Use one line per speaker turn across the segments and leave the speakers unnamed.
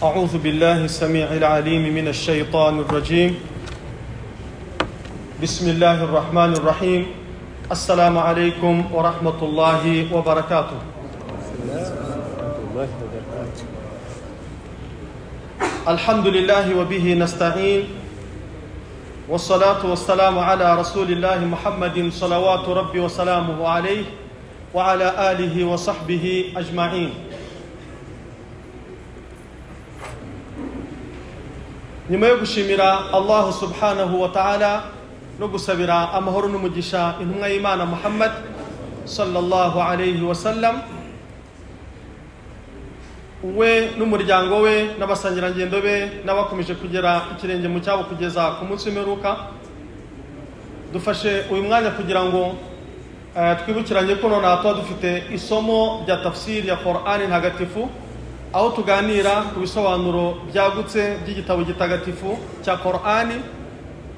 أعوذ بالله السميع العليم من الشيطان الرجيم. بسم الله الرحمن الرحيم. السلام عليكم ورحمة الله وبركاته. الحمد لله وبه نستعين، والصلاة والسلام على رسول الله محمد صلوات ربي وسلامه عليه وعلى آله وصحبه أجمعين. nyuma yo gushimira Allah subhanahu wa ta'ala no gusabira amahoro n'umugisha intumwa y'Imana Muhammad sallallahu alayhi wa sallam, we n'umuryango we n'abasangirangendo be n'abakomeje kugera ikirenge mu cyabo kugeza ku munsi w'imperuka, dufashe uyu mwanya kugira ngo twibukiranye ko none tuba dufite isomo rya tafsiri ya Qur'ani ntagatifu, aho tuganira ku bisobanuro byagutse by'igitabo gitagatifu cya Qur'ani.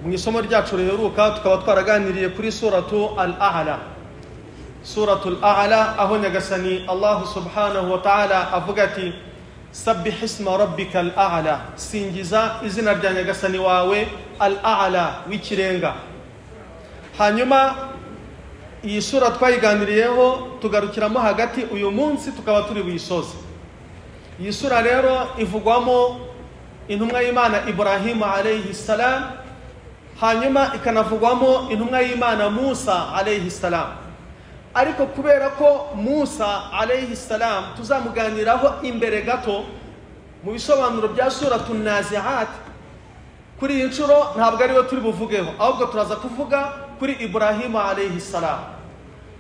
Mu isomo ryacu riheruka tukaba twaraganiriye kuri suratu al-A'la. Suratul A'la, aho nyagasani Allah subhanahu wa ta'ala avuga ati sabbih isma rabbika al-a'la, singiza izina rya nyagasani wawe al-A'la, w'ikirenga. Hanyuma iyi sura twayiganiriyeho tugarukiramo hagati, uyu munsi tukaba turi buyisoze. Iyi sura rero ivugwamo intumwa y'Imana Ibrahim alayhi salam, hanyuma ikanavugwamo intumwa y'Imana Musa alayhi salam. Ariko kubera ko Musa alayhi salam tuzamuganiraho imbere gato mu bisobanuro bya suratul Nazi'at, kuri iyi nshuro ntabwo ariyo turi buvugeho, ahubwo turaza kuvuga kuri Ibrahim alayhi salam.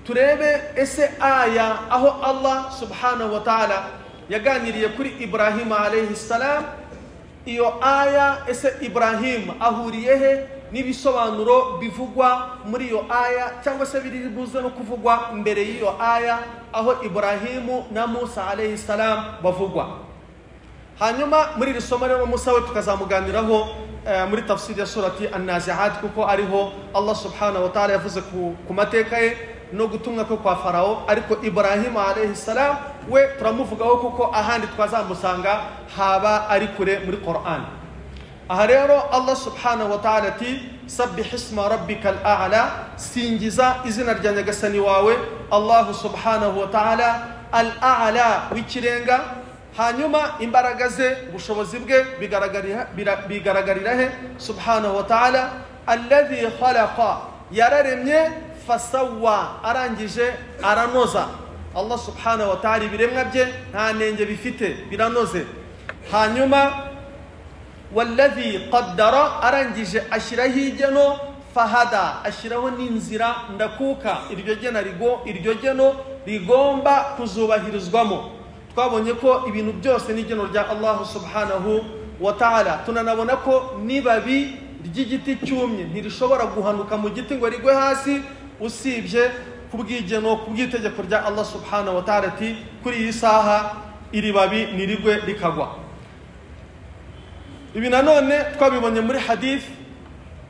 Turebe ese aya aho Allah subhanahu wa ta'ala yaganiriye kuri Ibrahim alayhi salam, iyo aya ese Ibrahim ahuriye he n'ibisobanuro bivugwa muri iyo aya, cyangwa se biri buze no kuvugwa mbere y'iyo aya aho Ibrahim na Musa alayhi salam bavugwa. Hanyuma muri iri somo rero Musa we tukazamuganiraho muri tafsiri ya surati an-Nazi'at, kuko ariho Allah subhanahu wa ta'ala yavuze ku mateka ye no gutumwa ko kwa Farao. Ariko Ibrahim alayhi salam we turamuvugaho kuko ahandi twazamusanga haba ari kure muri Qur'an. Aha rero Allah subhanahu wa ta'ala ati sabbih isma rabbika al-a'la, singiza izina rya nyagasani wawe Allah subhanahu wa ta'ala al-a'la, w'ikirenga. Hanyuma imbaraga ze, ubushobozi bwe bigaragarira he subhanahu wa ta'ala. Alladhi khalaqa, yararemye, fasawwa, arangije aranoza. Allah subhanahu wa ta'ala ibiremwa bye nta nenge bifite, biranoze. Hanyuma walladhi qaddara, arangije ashyiraho igeno, fahada, ashyiraho n'inzira ndakuka, iryo geno rigomba kuzubahirizwamo. Twabonye ko ibintu byose n'igeno rya Allah subhanahu wa ta'ala. Tunanabona ko nibabi ry'igiti cyumye ntirishobora guhanuka mu giti ngo rigwe hasi, usibye kubw'igeno, kubw'itegeko rya Allah subhanahu wa ta'ala ati kuri iyi saha iri babi nirigwe rikagwa. Ibi nanone twabibonye muri hadith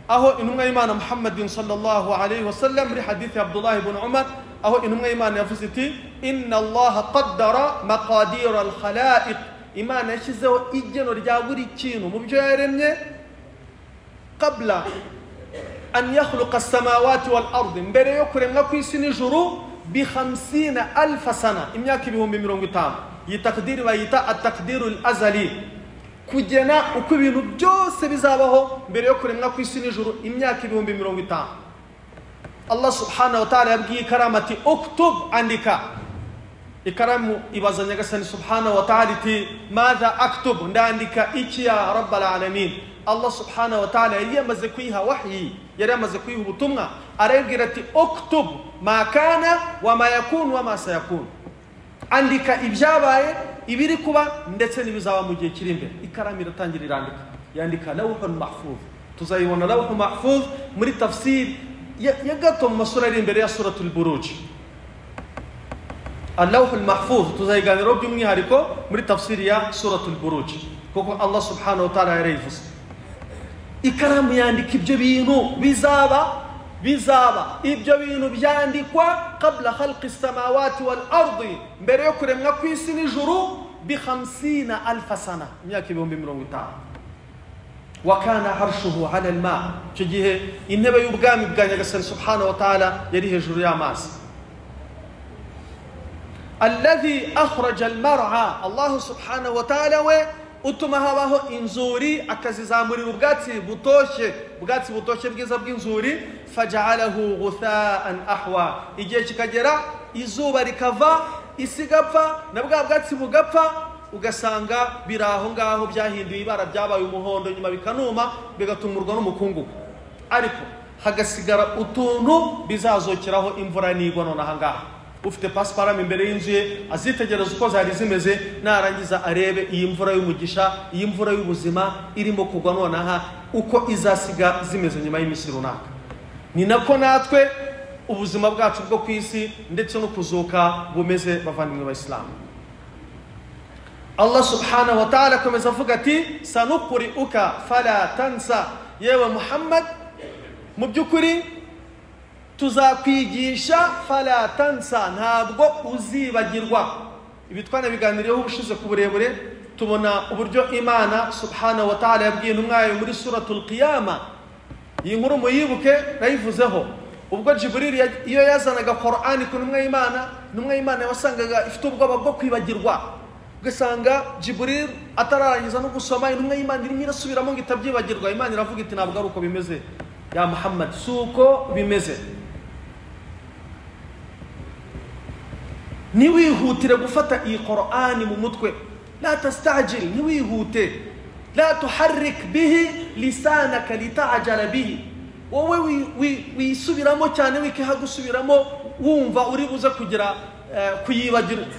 aho intumwa y'Imana Muhammadin sallallahu alayhi wa sallam, muri hadith ya Abdullah ibn Umar, aho intumwa y'Imana yavuze iti inna Allah qaddara maqadir al-khalaiq, Imana yashyizeho igeno rya buri kintu mu byo yaremye qabla an yakhluqa as-samawati wal ardi, mbere yo kuremwa ku isi n'ijuru, bi 50,000 sana, imyaka 50,000. Iyi takdiri bayita at-takdirul azali, kugena uko ibintu byose bizabaho mbere yo kuremwa ku isi n'ijuru, imyaka 50,000. Allah subhanahu wa ta'ala yabwiye ikaramu ati uktub, andika. Ikaramu ibaza nyagasani subhanahu wa ta'ala iti madha aktub, ndandika iki ya rabbal alamin. Allah subhanahu wa ta'ala yari yamaze kuyiha wahyi, yari yamaze kuyiha ubutumwa, arabwira ati uktub ma kana wa ma yakun wa ma sayakun, andika ibyabaye, ibiri kuba ndetse n'ibizaba mu gihe kiri imbere. Ikaramu iratangira irandika, yandika lawhul mahfuz. Tuzayibona lawhul mahfuz muri tafsir ya gato mu masura ari imbere ya suratul Buruj. Al-lawhul mahfuz tuzayiganiraho by'umwihariko muri tafsiri ya suratul Buruj, kuko Allah subhanahu wa ta'ala yarayivuze. Ikaramu yandika ibyo bintu bizaba, ibyo bintu byandikwa qabla khalqi as-samawati wal ardi, mbere yo kuremwa ku isi n'ijuru, ب50,000 سنة imyaka 50,000 وكان عرشه على الماء تجيه النبي يبقى بقى سبحانه وتعالى يريه جريا ماس الذي أخرج المرعى الله سبحانه وتعالى utuma habaho inzuri akazizamurira ubwatsi butoshye bwiza bw'inzuri faj'alahu ghutha'an ahwa igihe kikagera izuba rikava isigapfa na bwa bwatsi bugapfa ugasanga biraho ngaho byahinduye ibara byabaye umuhondo nyuma bikanuma bigatumurwa n'umukungugu ariko hagasigara utuntu bizazokeraho imvura nigwa none ahangaha ufite pasiparume imbere y'inzu ye azitegereza uko zari zimeze narangiza arebe iyi mvura y'umugisha iyi mvura y'ubuzima irimo kugwa nonaha uko izasiga zimeze nyuma y'imisi runaka ni nako natwe ubuzima bwacu bwo ku isi ndetse no kuzuka bumeze bavandimwe b'Abayisilamu Allah subhanahu wa ta'ala akomeza avuga ati sanukuri'uka fala tansa yewe Muhammad mu by'ukuri tuzakwigisha fala tansa ntabwo uzibagirwa ibi twanabiganiriyeho ubushize ku burebure tubona uburyo Imana subhanahu wa ta'ala yabwiye umwayo muri suratul qiyama iyi nkuru muyibuke nayivuzeho ubwo Jibril iyo yazanaga Qur'ani ku numwe Imana wasangaga ifite ubwoba bwo kwibagirwa ugasanga Jibril atararangiza no gusoma numwe Imana irimo irasubiramo ngo itabyibagirwa Imana iravuga iti ntabwo ari uko bimeze ya Muhammad suko bimeze niwihutire gufata iyi Qur'ani mu mutwe la tastajil niwihute la tuharrik bihi lisanaka litajala bihi wowe wisubiramo cyane wikeha gusubiramo wumva uri buze kugira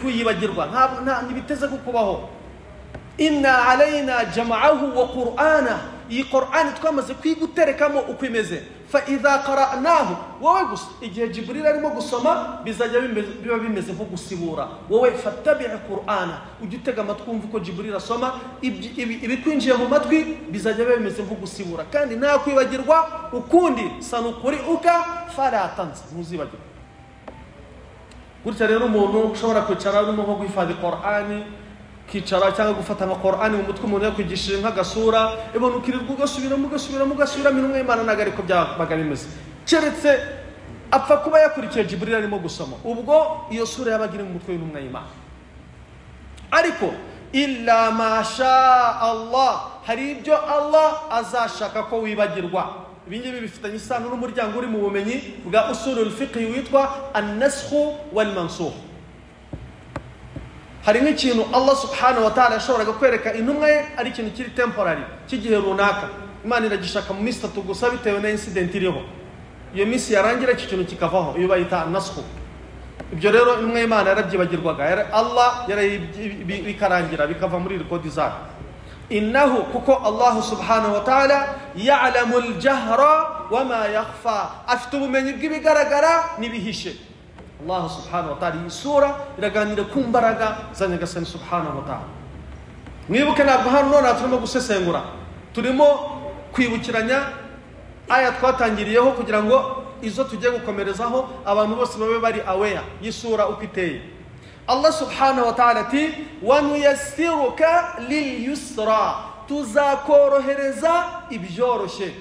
kuyibagirwa nta nibiteze kukubaho inna alaina jam'ahu wa qur'ana iyi Qur'ani twamaze kwiguterekamo uko imeze fa idha qara'nahu wowe gusa igihe Jibril arimo gusoma bizajya biba bimeze nko gusibura wowe fattabi' Qur'ana ujutega amatwi umva uko Jibril asoma ibikwinjiye mu matwi bizajya biba bimeze nko gusibura kandi nta kwibagirwa ukundi sanukuri'uka fala tansa ntuzibagirwa gutya rero umuntu ushobora kwicara arimo nko guhifadhi Qur'ani kicara cyangwa gufata nka Qur'ani mu mutwe umuntu yakwigishije nk'agasura ibona ukirirwa ugasubira minumwe Imana nagari ko byabaga bimeze keretse apfa kuba yakurikiye Jibril arimo gusoma ubwo iyo sura yabagira mu mutwe w'intumwa y'Imana ariko illa ma sha Allah hari ibyo Allah azashaka ko wibagirwa ibingibi bifitanye isano n'umuryango uri mu bumenyi bwa usulul fiqh witwa an-nasakh wal mansukh hari nk'ikintu Allah subhanahu wa ta'ala yashoboraga kwereka intumwa ye ari ikintu kiri temporary cy'igihe runaka Imana iragishaka mu minsi 3 gusa bitewe na incident iriho iyo minsi yarangira iki kintu kikavaho iyo bayita nasakh ibyo rero intumwa y'Imana yarabyibagirwaga Allah yarabikarangira bikava muri rekodi zake innahu kuko Allah subhanahu wa ta'ala ya'lamu al-jahra wa ma yakhfa afite ubumenyi bw'ibigaragara nibihishe Allah subhanahu wa ta'ala isura iraganira ku mbaraga za Nyagasani subhanahu wa ta'ala mwibuke ntabwo hano none turimo gusesengura turimo kwibukiranya aya twatangiriyeho kugira ngo izo tujye gukomerezaho abantu bose babe bari aware y'isura uko iteye Allah subhanahu wa ta'ala ati wa nuyassiruka lil yusra tuzakorohereza ibyoroshye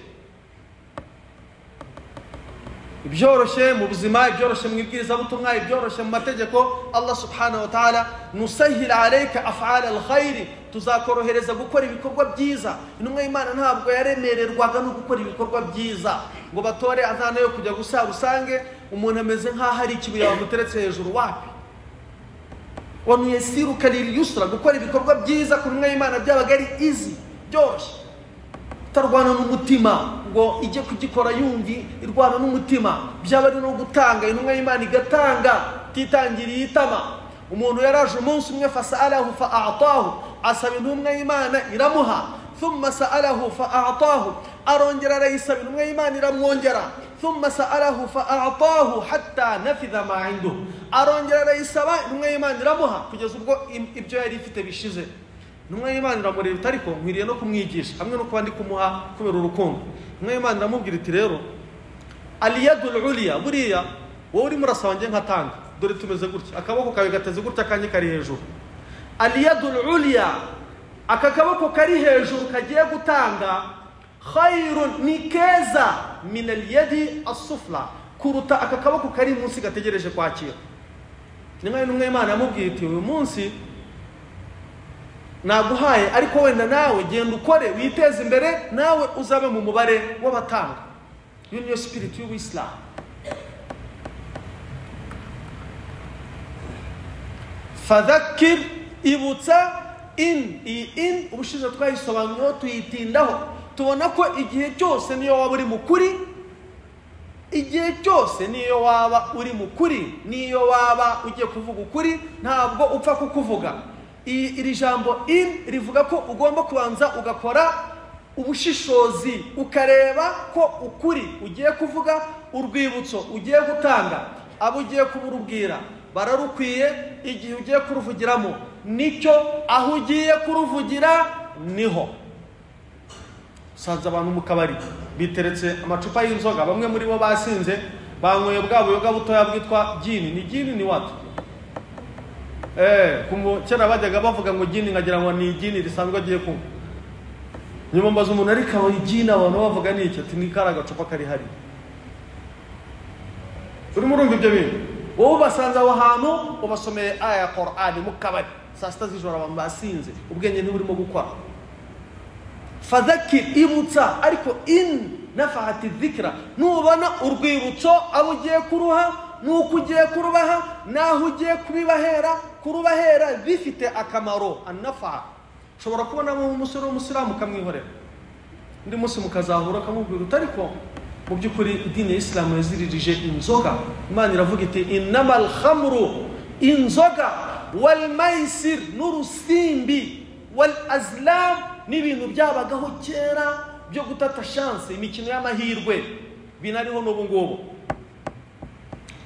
mu buzima ibyoroshye mu ibwiriza butumwa ibyoroshye mu mategeko Allah subhanahu wa ta'ala nusahhil alayka af'al alkhair tuzakorohereza gukora ibikorwa byiza intumwa y'Imana ntabwo yaremererwaga no gukora ibikorwa byiza ngo batore azana yo kujya gusaba usange umuntu ameze nkaho ari ikibuye bamuteretse hejuru wapi wa nuyassiruka lil yusra gukora ibikorwa byiza ku ntumwa y'Imana byabaga ari easy byoroshye tarwana n'umutima ngo ije kugikora yumvi irwana n'umutima byaba ari no gutanga intumwa y'Imana igatanga titangiriye itama umuntu yaraje umunsi umwe fasalahu fa'atahu asaba intumwa y'Imana iramuha thumma sa'alahu fa'atahu arongera arayisaba intumwa y'Imana iramwongera thumma sa'alahu fa'atahu hatta nafidha ma 'indahu arongera arayisaba intumwa y'Imana iramuha kugeza ubwo ibyo yari ifite bishize intumwa y'Imana iramureba ariko nkwiriye no kumwigisha hamwe no kwandi kumuha kubera urukundo intumwa y'Imana iramubwira iti rero aliyadul ulya buriya wowe uri murasaba nge nkatanga dore tumeze gutya akaboko kawe gateze gutya kanye kari hejuru aliyadul ulya, aka kaboko kari hejuru kagiye gutanga, khairun ni keza min aliyadi asufla, kuruta aka kaboko kari munsi gategereje kwakira. Ni nkaho intumwa y'Imana yamubwiye iti uyu munsi naguhaye, ariko wenda nawe genda ukore witeze imbere, nawe uzabe mu mubare w'abatanga. Iyo niyo spirit y'Ubuislamu. Fadhakkir, ibutsa. In ubushize twayisobanuriyeho tuyitindaho, tubona ko igihe cyose niyo waba uri mukuri, igihe cyose niyo waba uri mukuri, niyo waba ugiye kuvuga ukuri, ntabwo upfa kukuvuga. Iri jambo in rivuga ko ugomba kubanza ugakora ubushishozi, ukareba ko ukuri ugiye kuvuga, urwibutso ugiye gutanga, abo ugiye kuburubwira bararukwiye, igihe ugiye kuruvugiramo nicyo, aho ugiye kuruvugira niho. Usanze abantu mu kabari biteretse amacupa y'inzoga, bamwe muri bo basinze, banyweye bwa buyoga butoya bwitwa gini. Ni gini ni watu kera bajyaga bavuga ngo gini, nkagira ngo ni gini risanzwe agiye kunywa. Nyuma mbaza umuntu ariko aho gini abantu bavuga ni iki, ati ni kara gacupa kari hari. Urimo urumva ibyo bintu? Wowe ubasanze aho hantu ubasomeye aya ya Qur'ani mu kabari saa sita z'ijoro, abantu basinze, ubwenge ntiburimo gukora. Fadhakkir, ibutsa, ariko in nafahati dhikra, nubona urwibutso abo ugiye kuruha, nuko ugiye kurubaha, naho ugiye kurubahera bifite akamaro. Annafa, ushobora kubona mu musore w'umusilamu ukamwihorera, undi munsi mukazahura ukamubwira uti ariko mu by'ukuri idini ya Isilamu yaziririje inzoga. Imana iravuga iti innamal khamru, inzoga, wal maisir, n'urusimbi, wal azlam, n'ibintu byabagaho kera byo gutata chance, imikino y'amahirwe, binariho n'ubu ngubu.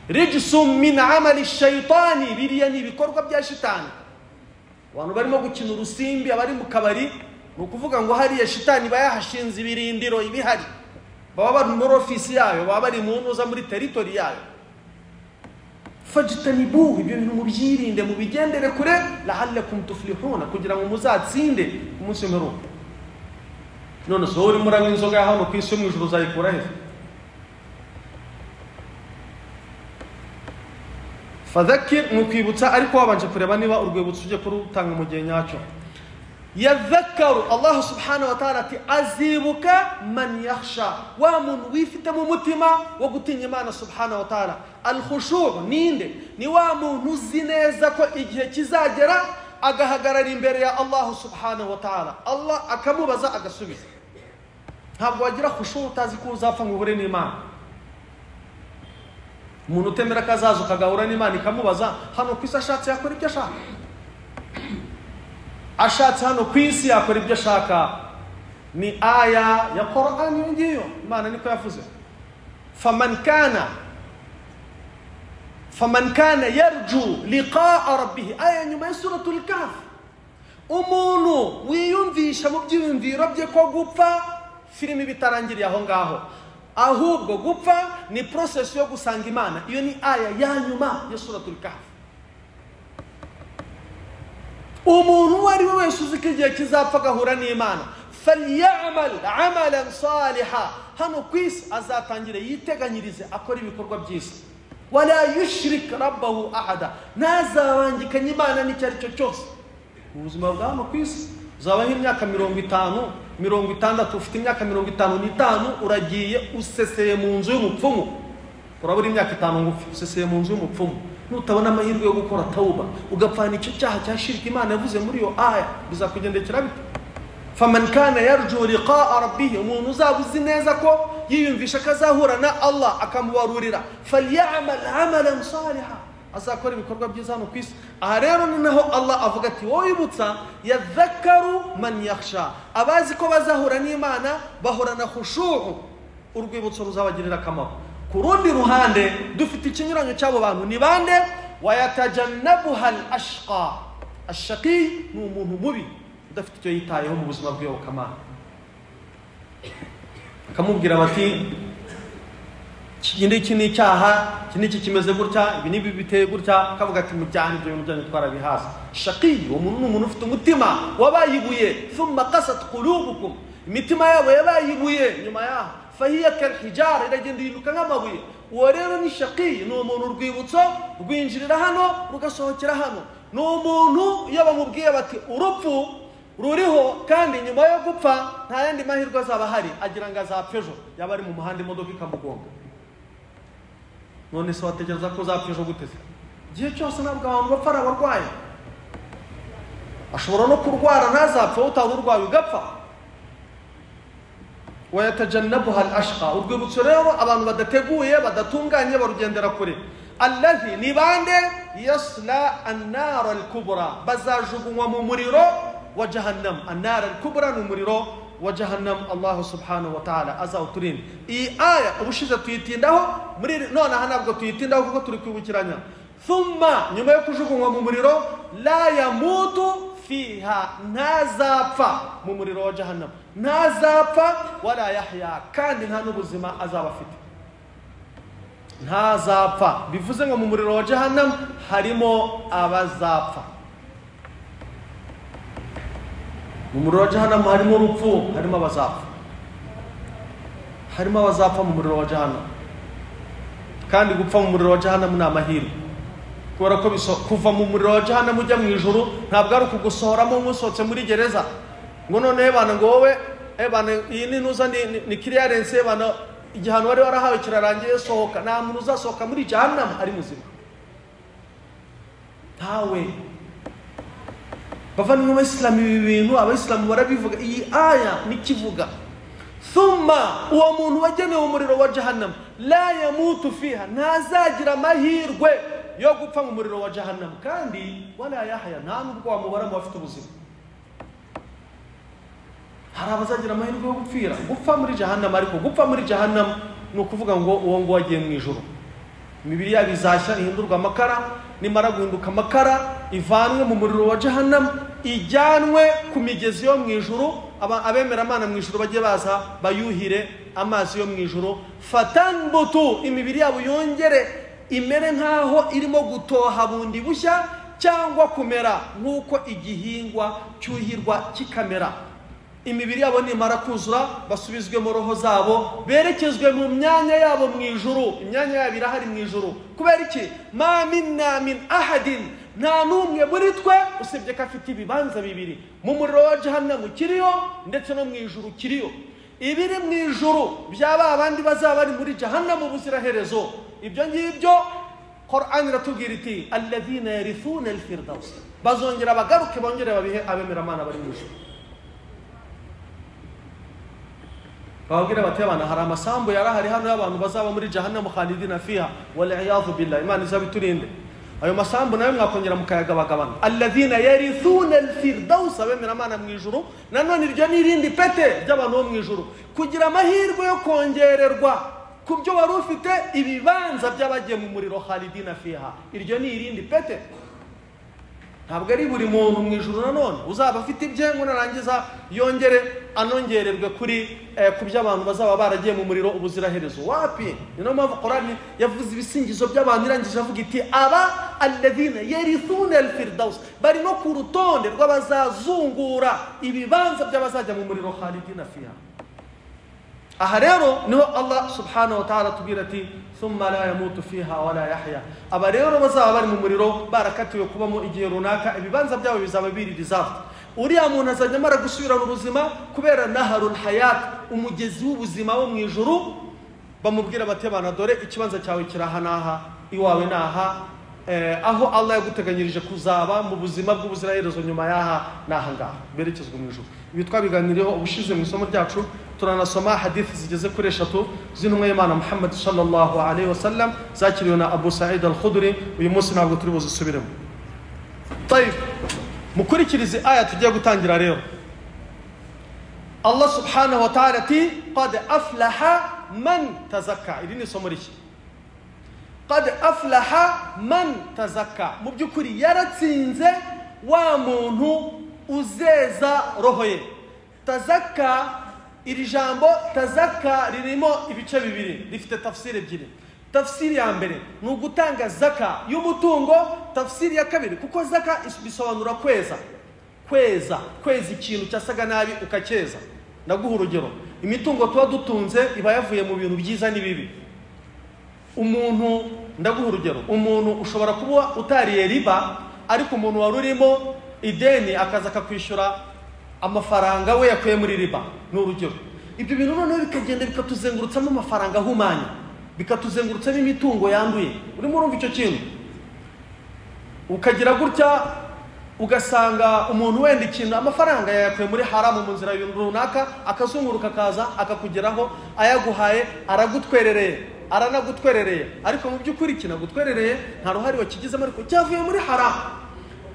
Rijsum min amali shaytani, biriya ni ibikorwa bya shitani. Abantu barimo gukina urusimbi, abari mu kabari, ni ukuvuga ngo hariya shitani bayahashinze ibirindiro ibihari, baba bari muri ofisi yayo, baba bari mu ntuza muri territory yayo. Fajtanibuhu, ibyo bintu mubyirinde, mubigendere kure, la'allakum tuflihuna, kugira ngo muzatsinde ku munsi w'imperuka. None so uri muranywa inzoga ya hano ku isi yo mu ijuru uzayikura he? Fadhakkir, mukwibutsa, ariko wabanje kureba niba urwibutso uje kurutanga mu gihe nyacyo. Yadhakkaru, Allah subhanahu wa ta'ala ati azibuka man yakhsha, wa muntu wifite mu mutima wo gutinya Imana subhanahu wa ta'ala. Al-khushu' ninde? Ni wa muntu uzi neza ko igihe kizagera agahagarara imbere ya Allah subhanahu wa ta'ala, Allah akamubaza agasubiza. Ntabwo wagira khushu' utazi ko uzapfa ngo uhure n'Imana. Umuntu utemera kazaza ukagahura n'Imana ikamubaza, hano ku isi ashatse yakora ibyo ashaka, ashatse hano ku isi yakora ibyo ashaka. Ni aya ya Qur'ani ngiyo, Imana niko yavuze. faman kana yarju liqa'a rabbih, aya nyuma ya suratul Kahf. Umuntu wiyumvisha mu byiyumviro bye ko gupfa filimi bitarangiriye aho ngaho, ahubwo gupfa ni process yo gusanga Imana. Iyo ni aya ya nyuma ya suratul Kahf. Umuntu wari wese uzi ko igihe kizapfa agahura n'Imana, falyamal amalan saliha, hano ku isi azatangire yiteganyirize akora ibikorwa byiza. Wala yushrik rabbahu ahada, ntazabangikanye Imana n'icyo ari cyo cyose. Mu buzima bwa hano ku isi uzabaho imyaka 50, 60, ufite imyaka 55, uragiye useseye mu nzu y'umupfumu. Urabura imyaka 5 ngufi useseye mu nzu y'umupfumu, nutabona amahirwe yo gukora tauba ugapfana icyo cyaha cya shirki Imana yavuze muri iyo aya, bizakugendekera bite? Faman kana yarju liqa'a rabbih, umuntu uzabuzi neza ko yiyumvisha kazahura na Allah akamubarurira, falyamal amalan salihan, azakora ibikorwa byiza hano ku isi. Aha rero ni naho Allah avuga ati wowe ibutsa, yadhakkaru man yakhsha, abazi ko bazahura n'Imana bahorana khushu', urwibutso ruzabagirira akamaro. Ku rundi ruhande dufite ikinyuranyo cy'abo bantu. Ni bande? Wayatajannabuha al-ashqa, ashaqi ni umuntu mubi udafite icyo yitayeho mu buzima bwe kamana. Akamubwira bati iki ni icyaha, iki ni iki kimeze gutya, ibi nibi biteye gutya, kavuga ati mu byaha ibyo bintu byanyu twarabihaza. Shaqi, umuntu n'umuntu ufite umutima wabayibuye, thumma qasat qulubukum, imitima yabo yabayibuye nyuma yaho, fahiya kalhijara, iragenda ihinduka nk'amabuye. Uwo rero ni shaqi, ni umuntu urwibutso rwinjirira hano rugasohokera hano. Ni umuntu iyo bamubwiye bati urupfu ruriho kandi nyuma yo gupfa nta yandi mahirwe azaba hari, agira ngo azapfa ejo, yaba ari mu muhanda imodoka ikamugonga. None se watekereza ko uzapfa ejo gute se? Igihe cyose ntabwo abantu bapfa ari abarwayi. Ashobora no kurwara ntazapfa, utazi urwaye ugapfa. Wayatajannabuha al-ashqa, urwibutso rero abantu badateguye badatunganye barugendera kure. Alladhi ni bande yasla an-nar al-kubra, bazajugunywa mu muriro wa jahannam. An-nar al-kubra ni umuriro wa jahannam. Allah subhanahu wa ta'ala azawuturinde. Iyi aya ubushize tuyitindaho, muri none aha ntabwo tuyitindaho kuko turi kwibukiranya. Thumma, nyuma yo kujugunywa mu muriro, la yamutu fiha, ntazapfa mu muriro wa jahannam, ntazapfa wala yahya, kandi nta n'ubuzima azaba afite. Ntazapfa bivuze ngo mu muriro wa jahannam harimo abazapfa. Mu muriro wa jahannam harimo urupfu, harimo abazapfa. Harimo abazapfa mu muriro wa jahannam. Kandi gupfa mu muriro wa jahannam ni amahirwe. Kubera ko kuva mu muriro wa jahannam ujya mu ijuru ntabwo ari ukugusohoramo nk'usohotse muri gereza. Ngo none bana ngo wowe bana iyi ni nuza ni clearance bana igihano wari warahawe kirarangiye sohoka. Nta muntu uzasohoka muri jahannam ari muzima. Ntawe. Bavandimwe b'Abayisilamu, ibi bintu Abayisilamu barabivuga. Iyi aya nikivuga thumma, uwo muntu wagenewe umuriro wa jahannam, la yamutu fiha, ntazagira amahirwe yo gupfa mu muriro wa jahannam, kandi wala yahya, nta nubwo wamubara mu bafite ubuzima. Hari abazagira amahirwe yo gupfa muri jahannam, ariko gupfa muri jahannam ni ukuvuga ngo uwo ngo wagiye mu ijuru. Imibiri yabo izashya ihindurwa amakara, nimara guhinduka amakara ivanwe mu muriro wa jahannam, ijyanwe ku migezi yo mu ijuru. Abemera Imana mu ijuru bajye baza bayuhire amazi yo mu ijuru. Fatanbutu, imibiri yabo yongere imere nkaho irimo gutoha bundi bushya, cyangwa kumera nk'uko igihingwa cyuhirwa kikamera. Imibiri yabo nimara kuzura basubizwe mu roho zabo, berekezwe mu myanya yabo mu ijuru. Imyanya yabo irahari mu ijuru. Kubera iki? Ma minna min ahadin, nta n'umwe muri twe usibye ko afite ibibanza bibiri, mu muriro wa jahannam kiriyo ndetse no mu ijuru kiriyo. Ibiri mu ijuru byaba abandi bazaba bari muri jahannam ubuziraherezo. Ibyo ngibyo Qur'an iratubwira iti alladhina yarithuna al-firdaus, bazongera bagaruke bongere babihe abemera Imana bari mu ijuru. Babwira bati abana hari amasambu yarahari hano y'abantu bazaba muri jahannam khalidina fiha wal iyadhu billah, Imana izabiturinde. Ayo masambu nayo mwakongera mukayagabagabana. Alladhina yarithuna al-firdaus, abemera Imana mu ijuru. Nanone iryo ni irindi pete ry'abantu bo mu ijuru, kugira amahirwe yo kongererwa ku byo wari ufite ibibanza by'abagiye mu muriro khalidina fiha. Iryo ni irindi pete. Ntabwo ari buri muntu mu ijuru nanone uzaba afite ibye ngo narangiza yongere anongererwe kuri ku by'abantu bazaba baragiye mu muriro ubuziraherezo. Wapi? Niyo mpamvu Qur'an yavuze ibisingizo by'abantu irangije avuga iti aba alladhina yarithuna al-firdaus, bari no ku rutonde rw'abazazungura ibibanza by'abazajya mu muriro khalidina fiha. Aha rero niho Allah subhanahu wa ta'ala tubwira ati thumma la yamutu fiha wala yahya. Aba rero bazaba bari mu muriro barakatiwe kubamo igihe runaka, ibibanza byabo bizaba biri reserved. Uriya muntu azajya amara gusubirana ubuzima kubera naharul hayat, umugezi w'ubuzima wo mu ijuru. Bamubwira bati bana dore ikibanza cyawe kirahanaha, iwawe naha, aho Allah yaguteganyirije kuzaba mu buzima bw'ubuziraherezo nyuma yaha naha ngaha, berekezwe mu ijuru. Ibi twabiganiriyeho ubushize mu isomo ryacu. Turanasoma hadithi zigeze kuri 3 z'intumwa y'Imana Muhammad sallallahu alaihi wasallam zakiriwe na Abu Sa'id al-Khudri. Uyu munsi ntabwo turi buzisubiremo. Tayib, mukurikirize aya tugiye gutangira rero. Allah subhanahu wa ta'ala ati qad aflaha man tazakka. Iri ni isomo rishya. Qad aflaha man tazakka, mu by'ukuri yaratsinze wa muntu uzeza roho ye. Tazakka iri jambo tazaka ririmo ibice bibiri, rifite tafsiri ebyiri. Tafsiri ya mbere ni ugutanga zaka y'umutungo, tafsiri ya kabiri kuko zaka bisobanura kweza ikintu cyasaga nabi ukacyeza. Ndaguha urugero, imitungo tuba dutunze iba yavuye mu bintu byiza n'ibibi. Ndaguha urugero, umuntu ushobora kuba utariye riba, ariko umuntu wari urimo ideni akaza akakwishyura amafaranga we yakuye muri riba, ni urugero. Ibyo bintu noneho bikagenda bikatuzengurutsamo amafaranga ahumanye, bikatuzengurutsamo imitungo yanduye. Urimo urumva icyo kintu? Ukagira gutya ugasanga umuntu wenda ikintu amafaranga yakuye muri haramu mu nzira runaka, akazunguruka akaza akakugeraho ayaguhaye, aranagutwerereye, ariko mu by'ukuri kinagutwerereye nta ruhari wakigizemo, ariko cyavuye muri haramu.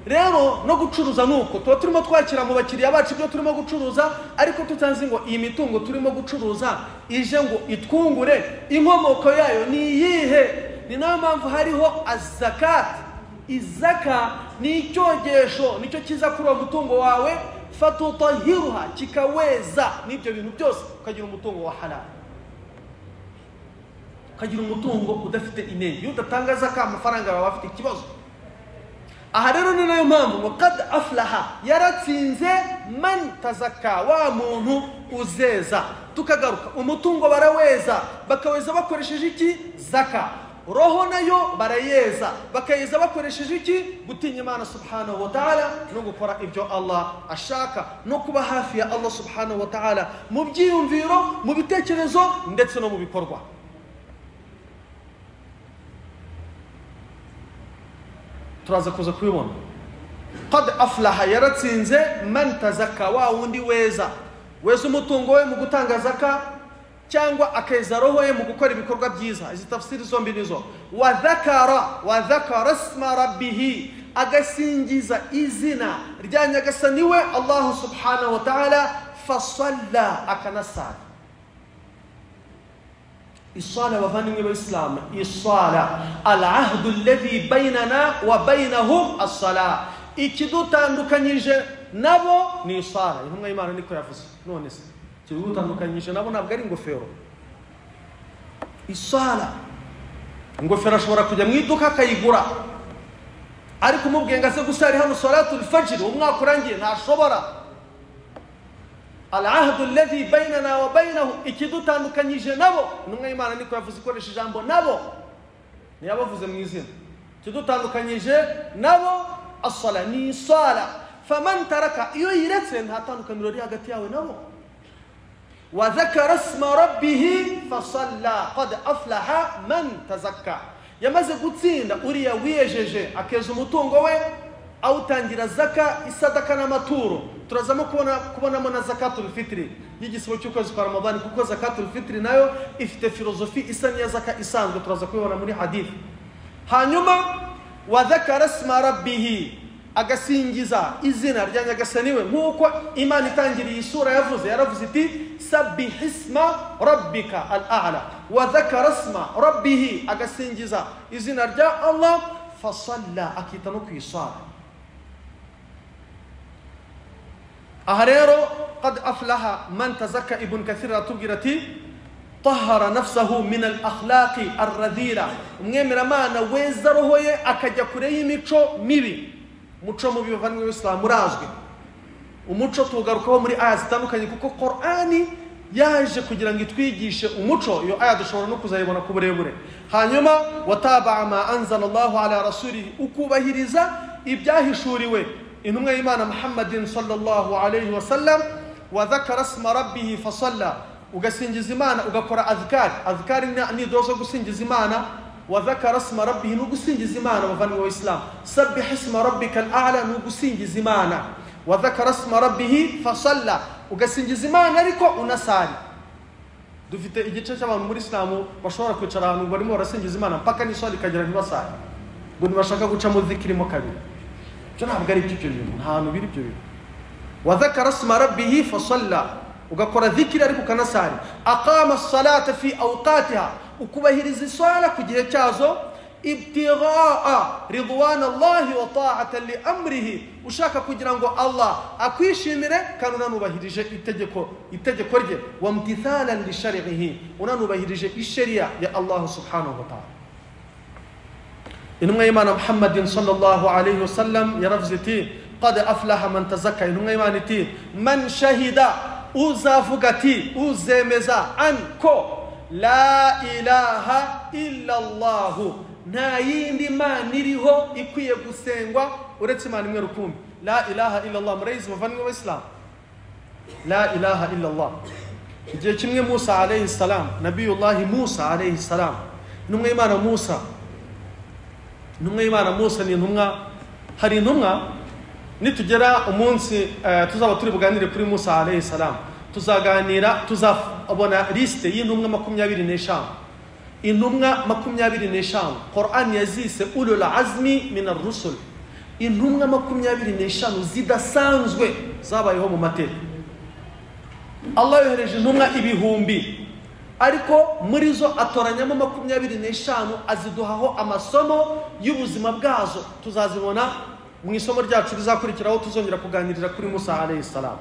Rero no gucuruza nuko tuba turimo twakira mu bakiriya bacu ibyo turimo gucuruza, ariko tutanzi ngo iyi mitungo turimo gucuruza ije ngo itwungure, inkomoko yayo ni iyihe? Ni nayo mpamvu hariho azakat. Izaka ni icyogesho, nicyo kiza kuri uwo mutungo wawe, fatutahiruha, kikaweza n'ibyo bintu byose, ukagira umutungo wa halal, ukagira umutungo udafite inenge. Iyo udatanga zaka amafaranga yawe afite ikibazo. Aha rero ni nayo mpamvu ngo qad aflaha, yaratsinze man tazakka, wa muntu uzeza. Tukagaruka, umutungo baraweza, bakaweza bakoresheje iki? Zaka. Roho nayo barayeza, bakayeza bakoresheje iki? Gutinya Imana subhanahu wa ta'ala, no gukora ibyo Allah ashaka, no kuba hafi ya Allah subhanahu wa ta'ala mu byiyumviro, mu bitekerezo ndetse no mu bikorwa. Turaza kuza kubibona. Qad aflaha, yaratsinze man tazakka, wa wundi weza umutungo we mu gutanga zaka, cyangwa akeza roho ye mu gukora ibikorwa byiza. Izi tafsiri zombi nizo. Wa dhakara isma rabbih, agasingiza izina rya nyagasani we Allah subhanahu wa ta'ala, fasalla, akanasala. Isala bavandimwe b'Islam, isala al-ahdu alladhi baynana wa baynahum as-salah, ikidutandukanyije nabo ni isala. Intumwa y'Imana niko yavuze. None se ikidutandukanyije nabo ntabwo ari ingofero. Isala, ingofero ashobora kujya mu iduka akayigura, ariko umubwiye ngo ase gusari hano salatul fajr umwaka urangiye ntashobora. Al-ahdu alladhi baynana wa baynahu, ikidutandukanyije nabo. Intumwa y'Imana niko yavuze, ikoresha ijambo nabo, ntiyabavuze mu izina. Ikidutandukanyije nabo as-sala, ni sala. Faman taraka, iyo yiretse nta tandukaniro riri hagati yawe nabo. Wa dhakara isma rabbih fasalla, qad aflaha man tazakka, yamaze gutsinda uriya wiyejeje akeza umutungo we, awutangira zaka, isadaka n'amaturo. Turazamo kubonamo na zakatul fitri y'igisibo cy'ukwezi kwa Ramadani, kuko zakatul fitri nayo ifite filozofi isa n'iya zaka isanzwe, turaza kubibona muri hadith. Hanyuma wa dhakara isma rabbih, agasingiza izina rya nyagasani we, nk'uko Imana itangiriye isura yaravuze iti sabbih isma rabbika al-a'la. Wa dhakara isma rabbih, agasingiza izina rya Allah, fasalla, akita no kwisala. Aha rero qad aflaha man tazakka, Ibn Kathir atubwira ati tahara nafsahu min al-akhlaqi ar-radhila, umwemeramana weza roho ye akajya kure y'imico mibi. Umuco mubi bavandimwe b'Islam urazwi. Umuco tugarukaho muri aya zitandukanye, kuko Qur'ani yaje kugira ngo itwigishe umuco. Iyo aya dushobora no kuzayibona ku burebure. Hanyuma wataba ma anzala Allahu ala rasulihi, ukubahiriza ibyahishuriwe intumwa y'Imana Muhammadin sallallahu alayhi wa sallam. Wa dhakara isma rabbih fasalla, ugasingiza Imana, ugakora azkar ni dozo gusingiza Imana. Wa dhakara isma rabbih, nugusingiza Imana bavandimwe b'Islam. Sabbih isma rabbika al-a'la, nugusingiza Imana. Wa dhakara isma rabbih fasalla, ugasingiza Imana ariko unasari. Dufite igice cy'abantu muri Islam bashobora kwicara ahantu barimo barasingiza Imana mpaka n'iswali kagira ntibasari, ngo ntibashaka guca mu dhikirimo kabiri. Byo ntabwo ari ibyo bintu, nta hantu biri ibyo bintu. Wa dhakara isma rabbih fasalla, ugakora dhikiri ariko ukanasari. Aqama as-salata fi awqatiha, ukubahiriza iswala ku gihe cyazo. ibtigha'a ridwanallahi wa ta'atan li amrihi, ushaka kugira ngo Allah akwishimire kandi unanubahirije itegeko rye, wa imtithalan li shar'ihi, unanubahirije ishariya ya Allah subhanahu wa ta'ala. intumwa y'Imana Muhammadin sallallahu alayhi wa sallam yaravuze iti qad aflaha man tazakka. intumwa y'Imana iti man shahida, uzavuga ati uzemeza anko la ilaha illa Allah, nta yindi mana iriho ikwiye gusengwa uretse Imana imwe rukumbi. La ilaha illa Allah, murayizi bavandimwe b'Islam, la ilaha illa Allah. igihe kimwe Musa alayhi salam, nabiyullahi Musa alayhi salam, intumwa y'Imana Musa ni intumwa. hari intumwa nitugera umunsi tuzaba turi buganire kuri Musa alayhi salam, tuzaganira, tuzabona liste y'intumwa 25. intumwa 25 Qur'an yazise ulul azmi min ar-rusul, intumwa 25 zidasanzwe zabayeho mu mateka. Allah yohereje intumwa ibihumbi, ariko muri zo atoranyamo 25 aziduhaho amasomo y'ubuzima bwazo. tuzazibona mu isomo ryacu rizakurikiraho, tuzongera kuganirira kuri Musa alayhi salam.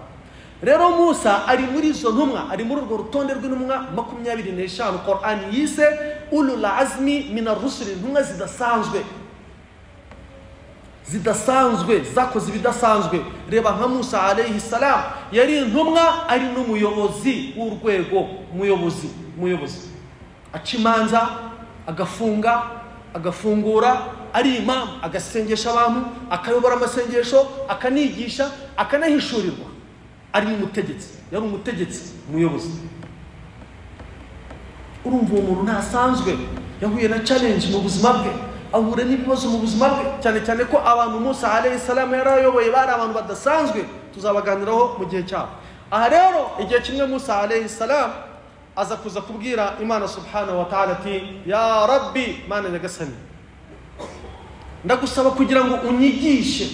rero Musa ari muri izo ntumwa, ari muri urwo rutonde rw'intumwa 25 Qur'an yise ulul azmi min ar-rusul, intumwa zidasanzwe zakoze ibidasanzwe. reba nka Musa alayhi salam, yari intumwa ari n'umuyobozi w'urwego, umuyobozi aca imanza, agafunga, agafungura, ari imam, agasengesha abantu, akayobora amasengesho, akanigisha, akanahishurirwa. ari umutegetsi, yari umutegetsi, umuyobozi. urumva uwo muntu ntasanzwe, yahuye na challenge mu buzima bwe, ahura n'ibibazo mu buzima bwe, cyane cyane ko abantu Musa alayhi salam yarayoboye bari abantu badasanzwe. tuzabaganiraho mu gihe cyabo. aha rero igihe kimwe Musa alayhi salam aza kuza kubwira Imana subhanahu wa ta'ala ati ya Rabbi, Mana nyagasani, ndagusaba kugira ngo unyigishe,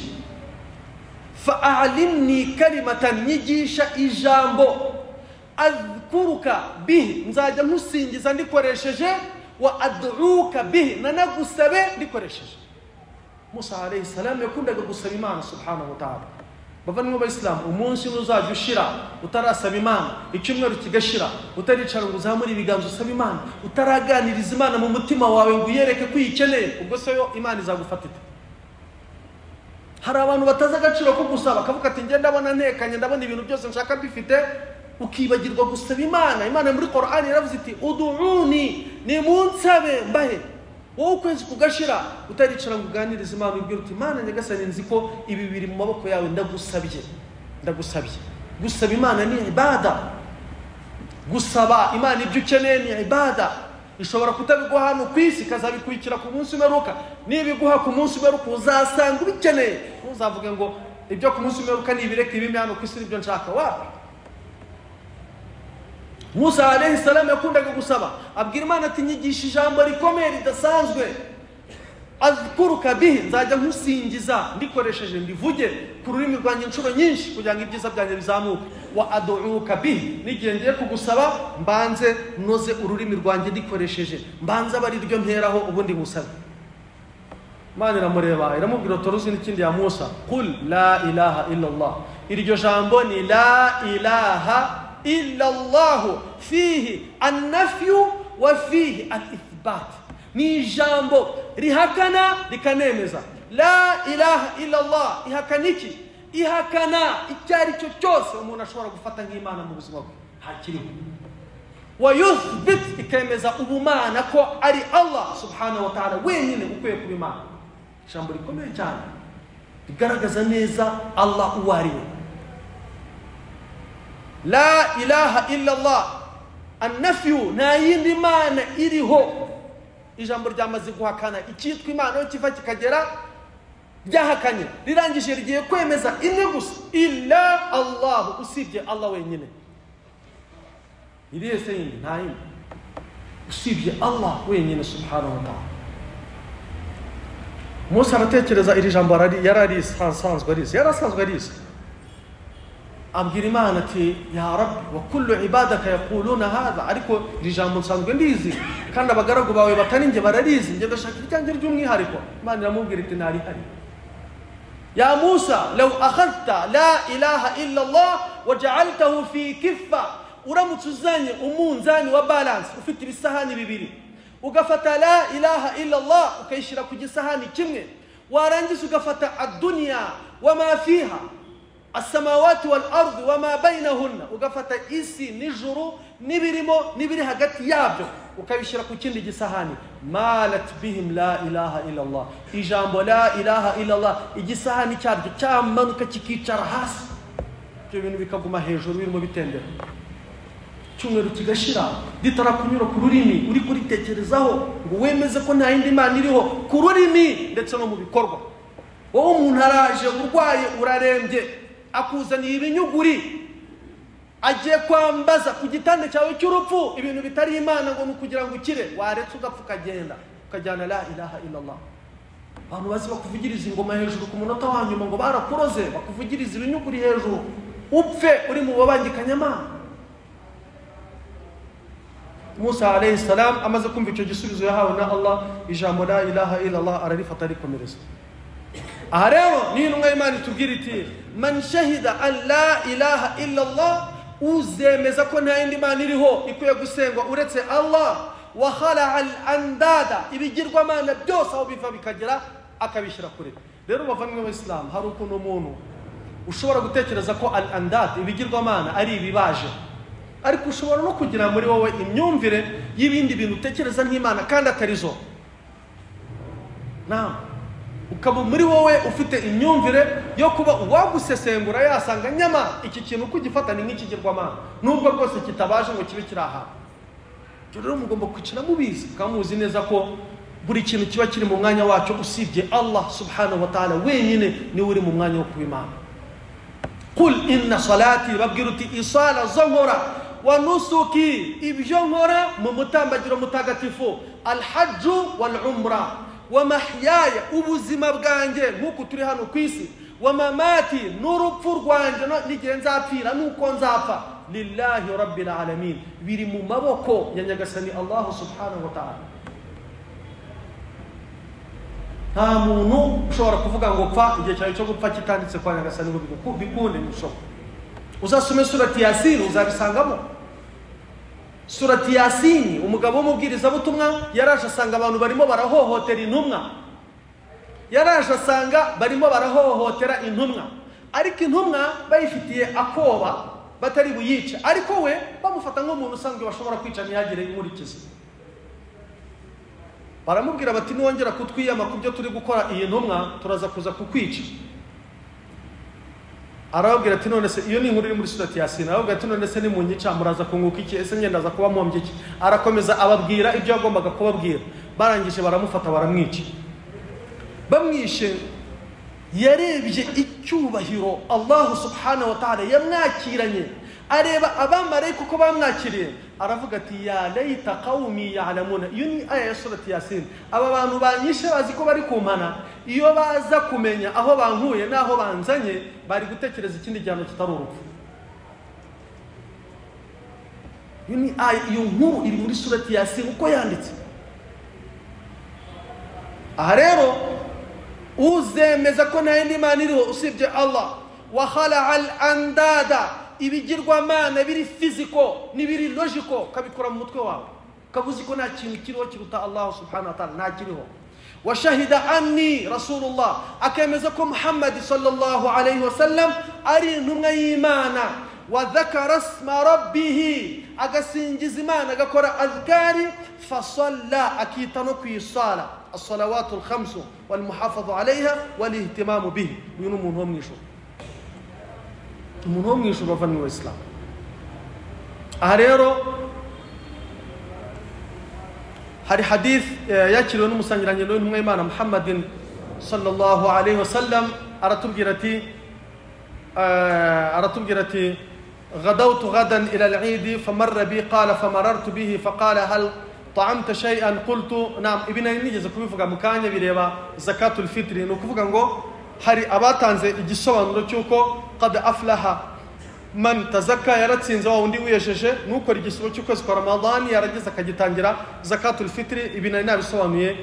fa'alimni kalimatan, nyigisha ijambo, adhkuruka bihi, nzajya nkusingiza ndikoresheje, wa ad'uka bihi, nanagusabe ndikoresheje. Musa alayhi salam yakundaga gusaba Imana subhanahu wa ta'ala. bavandimwe b'Islam, umunsi uzajya ushira utarasaba Imana, icyumweru kigashira utaricara ngo uzamure ibiganza usaba Imana, utaraganiriza Imana mu mutima wawe ngo uyereke ko uyikeneye, ubwo se yo Imana izagufata ite? hari abantu bataza agaciro ko gusaba, akavuga ati ngenda ndabona ntekanye, ndabona ibintu byose nshaka bifite, ukibagirwa gusaba Imana. Imana muri Qur'an yaravuze iti ud'uni, ni munsabe mbahe. wowe ukwezi kugashira utaricara ngo uganirize Imana, ubwira uti Imana nyagasani, nzi ko ibi biri mu maboko yawe, ndagusabye. gusaba Imana ni ibada. gusaba Imana ibyo ukeneye ni ibada. ishobora kutabiguha hano ku isi, ikazabikurikira ku munsi umeruka. nibiguha ku munsi umeruka uzasanga ubikeneye, ntuzavuge ngo ibyo ku munsi umeruka nibireke ibime hano ku isi nibyo nshaka. wapi? Musa alayhi salam yakundaga gusaba, abwira Imana ati nyigisha ijambo rikomeye ridasanzwe, azkuruka bihi, nzajya nkusingiza ndikoresheje, ndivuge ku rurimi rwanjye inshuro nyinshi kugira ngo ibyiza byanjye bizamuke. wa ad'uka bihi, n'igihe ngiye kugusaba mbanze noze ururimi rwanjye ndikoresheje, mbanze aba ari ryo mperaho ubundi ngusabe. Imana iramureba, iramubwira utoruzi n'ikindi ya Musa, qul la ilaha illa Allah. iryo jambo ni la ilaha illa Allah, fihi an-nafyu wa fihi al-ithbat. ni jambo rihakana rikanemeza. la ilaha illa Allah ihakana iki? ihakana icyari cyo cyose umuntu ashobora gufata nk'Imana mu buzima bwe, hakiriho. wa yuthbit, ikemeza ubumana ko ari Allah subhanahu wa ta'ala wenyine ukwiye kuba Imana. jambo rikomeye cyane rigaragaza neza Allah uwo ari we. la ilaha illa Allah, an-nafyu, nta yindi mana iriho. ijambo ryamaze guhakana icyitwa Imana, yo kiva kikagera ryahakanye, rirangije rigiye kwemeza imwe gusa, illa Allah, usibye Allah wenyine. irihe se yindi? nta yindi usibye Allah wenyine subhanahu wa ta'ala. Musa aratekereza iri jambo, yarasanzwe arizi. abwira Imana ati ya Rabbi wa kullu ibadaka yaquluna hadha, ariko rijambo nsanzwe ndizi kandi abagaragu bawe batari nge bararizi, nge ndashaka icyanjye ry'umwihariko. Imana iramubwira iti ntari hari. Ya Musa law akhadta la ilaha illa Allah waja'altahu fi kiffa, uramutse uzanye umunzani wa balance ufite ibisahani bibiri, ugafata la ilaha illa Allah ukayishira ku gisahani kimwe, warangiza ugafata ad-dunya wama fiha as-samawati wal ardi wama bainahunna, ugafata isi n'ijuru n'ibirimo n'ibiri hagati yabyo ukabishira ku kindi gisahani, malat bihim la ilaha illa Allah, ijambo la ilaha illa Allah igisahani cyaryo cyamanuka kikicara hasi, ibyo bintu bikaguma hejuru birimo bitendera, cyumweru kigashira ditarakunyura ku rurimi uri kuritekerezaho ngo wemeze ko nta yindi Imana iriho ku rurimi ndetse no mu bikorwa. Wowe umuntu araje urwaye urarembye akuzaniye ibinyuguri, agiye kwambaza ku gitanda cyawe cy'urupfu ibintu bitari Imana ngo nukugira ngo ukire, waretse ugapfa ukagenda ukajyana la ilaha illa Allah. Abantu bazi bakuvugiriza ingoma hejuru ku munota wa nyuma ngo barakuroze, bakuvugiriza ibinyuguri hejuru upfe uri mu babangikanyamana. Musa alayhi salam amaze kumva icyo gisubizo yahawe na Allah, ijambo la ilaha illa Allah ararifata arikomereza. Aha rero ni intumwa y'Imana itubwira iti man shahida an la ilaha illa Allah, uzemeza ko nta yindi Mana iriho ikwiye gusengwa uretse Allah, wa khala al andada, ibigirwamana byose aho biva bikagera akabishyira kure. Rero bavanywe b'Islam, hari ukuntu umuntu ushobora gutekereza ko al andad ibigirwamana ari ibibaje, ariko ushobora no kugira muri wowe imyumvire y'ibindi bintu utekereza nk'Imana kandi atarizo. Ukaba muri wowe ufite imyumvire yo kuba uwagusesengura yasanga nyama iki kintu kugifata ni nk'ikigirwamana nubwo rwose kitabaje ngo kibe kiri aha. Rero mugomba kwicira mubizi kamuzi neza ko buri kintu kiba kiri mu mwanya wacyo usibye Allah subhanahu wa ta'ala wenyine ni uri mu mwanya wo kubimana. Qul inna salati, babwiruti isala zonkora wa nusuki, ibyo nkora mu mutambagiro mutagatifu, alhajju wal umra, wa mahyaya, ubuzima bwanjye nk'uko turi hano ku isi, wa mamati, n'urupfu rwanjye n'igihe nzapfira nuko nzapfa, lillahi rabbil alamin, biri mu maboko ya nyagasani Allah subhanahu wa ta'ala. Nta muntu ushobora kuvuga ngo pfa igihe cyawe cyo gupfa kitanditse kwa nyagasani ngo bikunde mushobo. Uzasome surati Yasin uzabisangamo. Surati Yasin, umugabo w'umubwiriza butumwa yaraje asanga abantu barimo barahohotera intumwa, yaraje asanga barimo barahohotera intumwa, ariko intumwa bayifitiye akoba batari buyice, ariko we bamufata nk'umuntu usanzwe bashobora kwica ntiyagire inkurikizi. Baramubwira bati niwongera kutwiyama kubyo turi gukora iyi ntumwa turaza kuza kukwica. Arababwira ati none se iyo ni inkuru iri muri surati Yasin, arababwira ati none se ni munyica muraza kunguka iki, ese ngenda za kuba mpombye iki? Arakomeza ababwira ibyo yagombaga kubabwira, barangije baramufata baramwica. Bamwishe yarebye icyubahiro Allah subhanahu wa ta'ala yamwakiranye, areba abamarayika uko bamwakiriye, aravuga ati ya layta qaumi ya'lamuna. Iyo ni aya ya surati Yasin. Aba bantu banyishe bazi ko bari kumpana, iyo baza kumenya aho bankuye naho banzanye bari gutekereza ikindi gihano kitari urupfu. Iyo ni aya, iyo nkuru iri muri surati Yasin uko yanditse. Aha rero uzemeza ko nta yindi Mana iriho usibye Allah, wa khala al andada, ibigirwamana biri physical n'ibiri logical kabikora mu mutwe wawe, kabuzi ko nta kintu kiriho kiruta Allah subhanahu wa ta'ala, nta kiriho. Wa shahida anni rasulullah, akemeza ko Muhammad sallallahu alayhi wa sallam ari intumwa y'Imana, wa dhakara isma rabbih, agasingiza Imana agakora azkari, fa salla, akita no kwisala as-salawatul khams wal muhafadhu alayha wal ihtimamu bih. Uyu ni umuntu wo mwisho, umuntu wo mwisho bavanywe mu Islam. Aha rero hari hadith yakiriwe n'umusangirangendo w'intumwa y'Imana Muhammadin sallallahu alayhi wa sallam, aratubwira ati غدوت غدا إلى العيد فمر بي قال فمررت به فقال هل طعمت شيئا قلت نعم. ibina nigeze kubivuga mukanya bireba zakatul fitri, no kuvuga ngo hari abatanze igisobanuro cyuko qad aflaha man tazakka yaratsinze wa undi wiyesheje nukora igisibo cy'ukwezi kwa Ramadan yarageze akagitangira. Zakatul fitri ibinari nabisobanuye.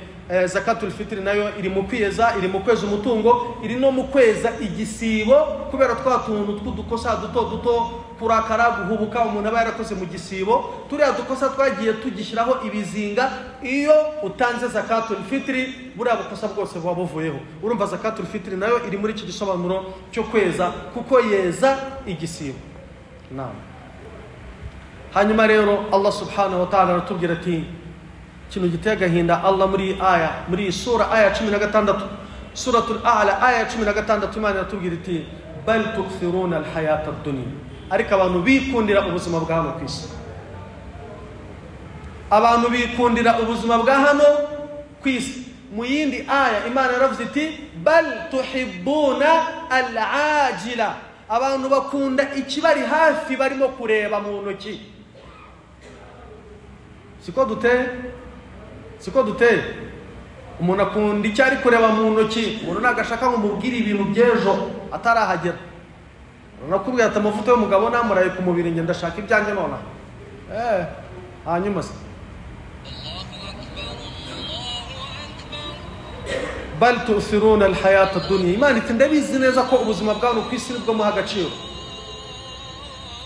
Zakatul fitri nayo iri mu kwiyeza, iri mu kweza umutungo, iri no mu kweza igisibo kubera twatuntu twudukosa duto kurakara guhubuka umuntu aba yarakoze mu gisibo. Turiya dukosa twagiye tugishyiraho ibizinga. Iyo utanze zakatul fitri buriya bukosa bwose buba buvuyeho. Urumva zakatul fitri nayo iri muri iki gisobanuro cyo kweza kuko yeza igisibo. Hanyuma rero Allah subhanahu wa ta'ala aratubwira ati kino giteye agahinda. Allah muri aya muri sura aya 16 suratul a'la aya 16 Imana iratubwira iti bal tukthiruna alhayata ad-dunya. Ariko abantu bikundira ubuzima bwa hano kwisi. Abantu bikundira ubuzima bwa hano kwisi. Mu yindi aya Imana yaravuze iti bal tuhibbuna al-ajila. Abantu bakunda ikibari hafi barimo kureba mu ntoki. Siko duteye umuntu akunda icyo ari kureba mu ntoki. Umuntu nagashaka ngo mubwire ibintu by'ejo atarahagera. Nakubwira ati amavuta y'umugabo namuraye ku mubiri nge ndashaka ibyanjye nona. Hanyuma se bal tu'thiruna alhayata ad-dunya. Imana iti ndabizi neza ko ubuzima bw'abantu ku isi nibwo muha agaciro.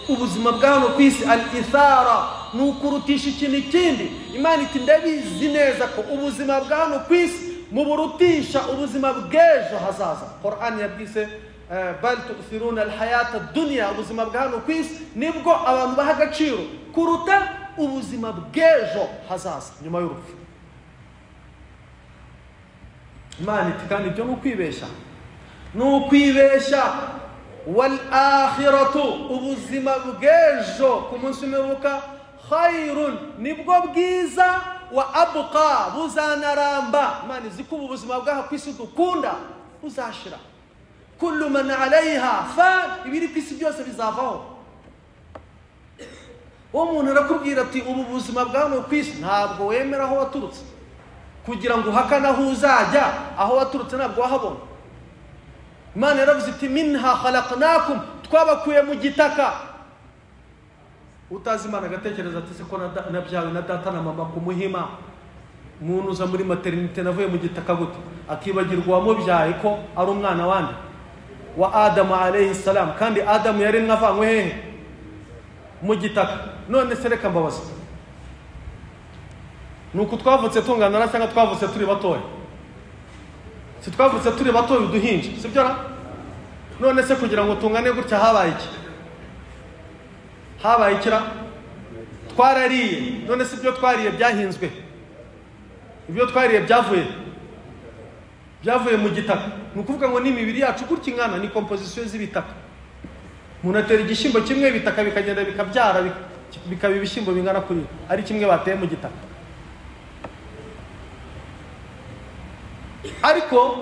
Ubuzima bw'abantu ku isi al-ithara nukurutisha ikintu ikindi. Imana iti ndabizi neza ko ubuzima bw'abantu ku isi muburutisha ubuzima bw'ejo hazaza. Qur'an yabwise bal tu'thiruna alhayata ad-dunya. Ubuzima bw'abantu ku isi nibwo abantu baha agaciro kuruta ubuzima bw'ejo hazaza nyuma y'urupfu. Imana iti kandi ibyo nukwibeshya wal akhiratu. Ubuzima bw'ejo ku munsi w'imperuka khairun nibwo bwiza wa abqa buzanaramba. Imana izi ko ubuzima bw'aha ku isi dukunda buzashira. Kullu man alayha fan. Ibiri ku isi byose bizavaho. Umuntu arakubwira ati ubu buzima bw'aho ku isi ntabwo wemera aho waturutse kugira ngo uhakana aho uzajya. Aho waturutse ntabwo wahabona. Imana yaravuze iti minha khalaqnakum. Twabakuye mu gitaka. Utazi Imana agatekereza ati se ko nabyawe na data na mama ku Muhima. Umuntu uza muri maternité navuye mu gitaka gute akibagirwa wamubyaye ko ari umwana wandi wa Adamu alayhi salam. Kandi Adamu yari mwavanywe hehe? Mu gitaka. None se reka mbabaza, nuko twavutse tungana cyangwa twavutse turi batoya? Si twavutse turi batoya uduhinja, sibyo ra? None se kugira ngo tungane gutya habaye iki? Habaye ikira? Twarariye. None se ibyo twariye byahinzwe? Ibyo twariye byavuye mu gitaka. Nukuvuga ngo n'imibiri yacu gutya ingana ni composition z'ibitaka. Munatera igishimbo kimwe bitaka bikagenda bikabyara bikaba ibishimbo bingana kuri ari kimwe bateye mu gitaka. Ariko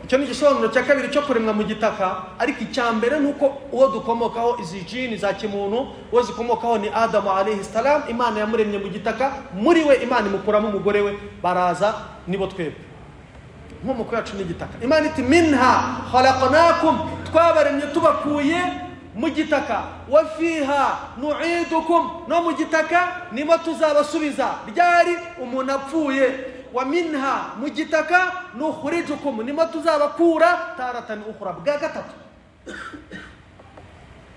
icyo ni gisobanuro cya kabiri cyo kuremwa mu gitaka. Ariko icyambere nuko uwo dukomokaho izi jini za kimuntu uwo zikomokaho ni Adamu alayhi salam. Imana yamuremye mu gitaka. Muri we Imana imukuramo umugore we baraza nibo twebwe. Nkomoko yacu ni gitaka. Imana iti minha khalaqnakum. Twabaremye tubakuye mu gitaka. Wa fiha nu'idukum. No mu gitaka nimo tuzabasubiza ryari umuntu apfuye. Wa minha mu gitaka nukhrijukum. Nimo tuzabakura taratan ukhra bwa gatatu.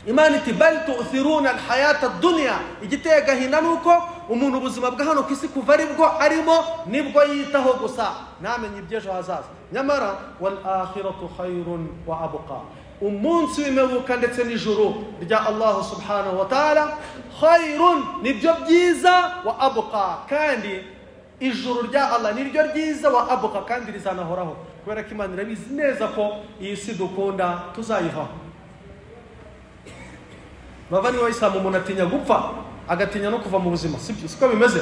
Imana iti bal tu'thiruna alhayata ad-dunya. Igiteye gahinda nuko umuntu ubuzima bwa hano kwisi kuva aribwo arimo nibwo yitaho gusa ntamenye ibyejo hazaza. Nyamara wal akhiratu khairun wa abqa. Umunsi w'imperuka ndetse n'ijuru rya Allah subhanahu wa ta'ala khairun nibyo byiza wa abqa. Kandi ijuru rya Allah niryo ryiza wa abqa kandi rizanahoraho. Kubera ko Imana irabizi neza ko iyi si dukunda tuzayivaho. Bavani wa Islam umuntu atinya gupfa agatinya no kuva mu buzima. Siko bimeze.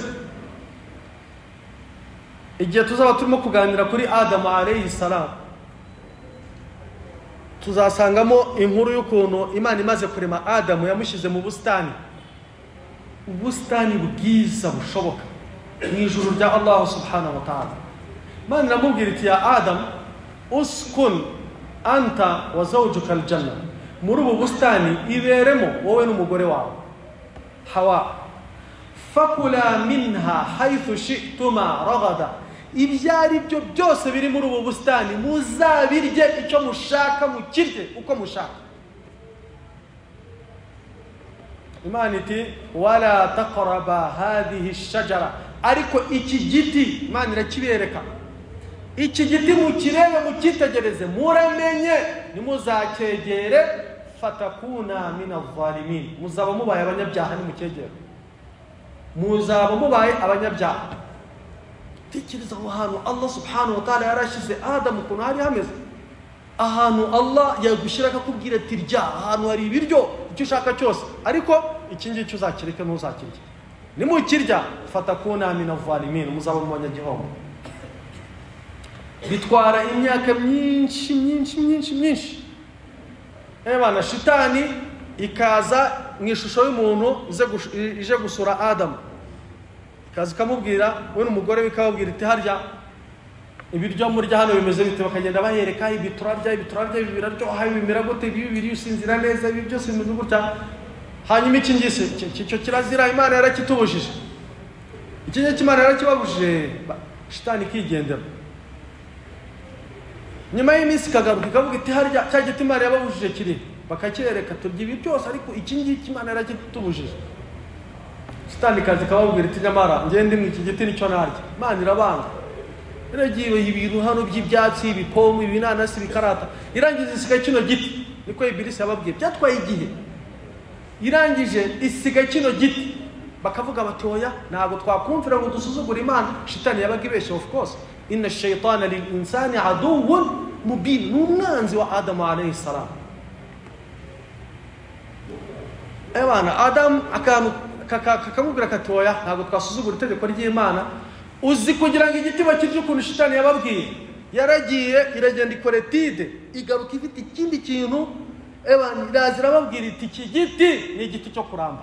Igihe tuzaba turimo kuganira kuri Adamu alayhi salam tuzasangamo inkuru y'ukuntu Imana imaze kurema Adamu yamushyize mu bustani. Ubustani bwiza bushoboka mu ijuru rya Allah subhanahu wa ta'ala. Imana iramubwira iti ya Adam uskun anta wa zawjuka aljanna. muri ubu bustani iberemo wowe n'umugore wawe Hawa fakula minha haythu shi'tuma ragada ibyari byo byose biri muri ubu bustani muzabirye icyo mushaka mukirye uko mushaka Imana iti wala taqraba hadhihi ash-shajara ariko iki giti Imana irakibereka iki giti mukirebe mukitegereze muramenye nimuzakegere fatakuna min adh-dhalimin muzaba mubaye abanyabyaha nimukegere muzaba mubaye abanyabyaha tikiriza ahantu Allah subhanahu wa ta'ala yarashize Adam ukuntu hari hameze ahantu Allah yagushira akakubwira ati rya ahantu hari ibiryo icyo ushaka cyose ariko iki ngiki uzakireka ntuzakirya nimukirya fatakuna min adh-dhalimin muzaba mu banyagihombo bitwara imyaka myinshi bana shitani ikaza mu ishusho y'umuntu ije gusura Adam kazi kamubwira we n'umugore bikababwira iti harya ibiryo murya hano bimeze bite bakagenda bahereka ibiturarya biraryoha bimera gute bibiri usinzira neza ibi byose bimeze gutya hanyuma iki ngise cyo kirazira Imana yarakitubujije iki gihe Imana yarakibabujije shitani kigendera nyuma y'iminsi kagaruka ikavuga iti harya cya giti Imana yababujije kiri bakakireka turya ibi byose ariko iki ngiki Imana yarakitubujije shitani kazi kababwira iti nyamara ngende mu iki giti nicyo narya Imana irabanga iragiye ibintu hano by'ibyatsi ibipomu ibinanasi bikarata irangiza isiga kino giti niko Ibilisi yababwiye byatwaye igihe irangije isiga kino giti bakavuga bati oya ntago twakumvira ngo dusuzugura Imana shitani yabaga ibeshye of course inna ash-shaytana lil insani aduwwun mubin numwanzi wa Adam alayhi salam ebana Adam akamubwira kati oya ntago twasuzugura itegeko ry'Imana uzi kugira ngo igiti bakirye ukuntu shitani yababwiye yaragiye iragenda ikoretide igaruka ifite ikindi kintu ebana irazira babwira iti iki giti ni igiti cyo kuramba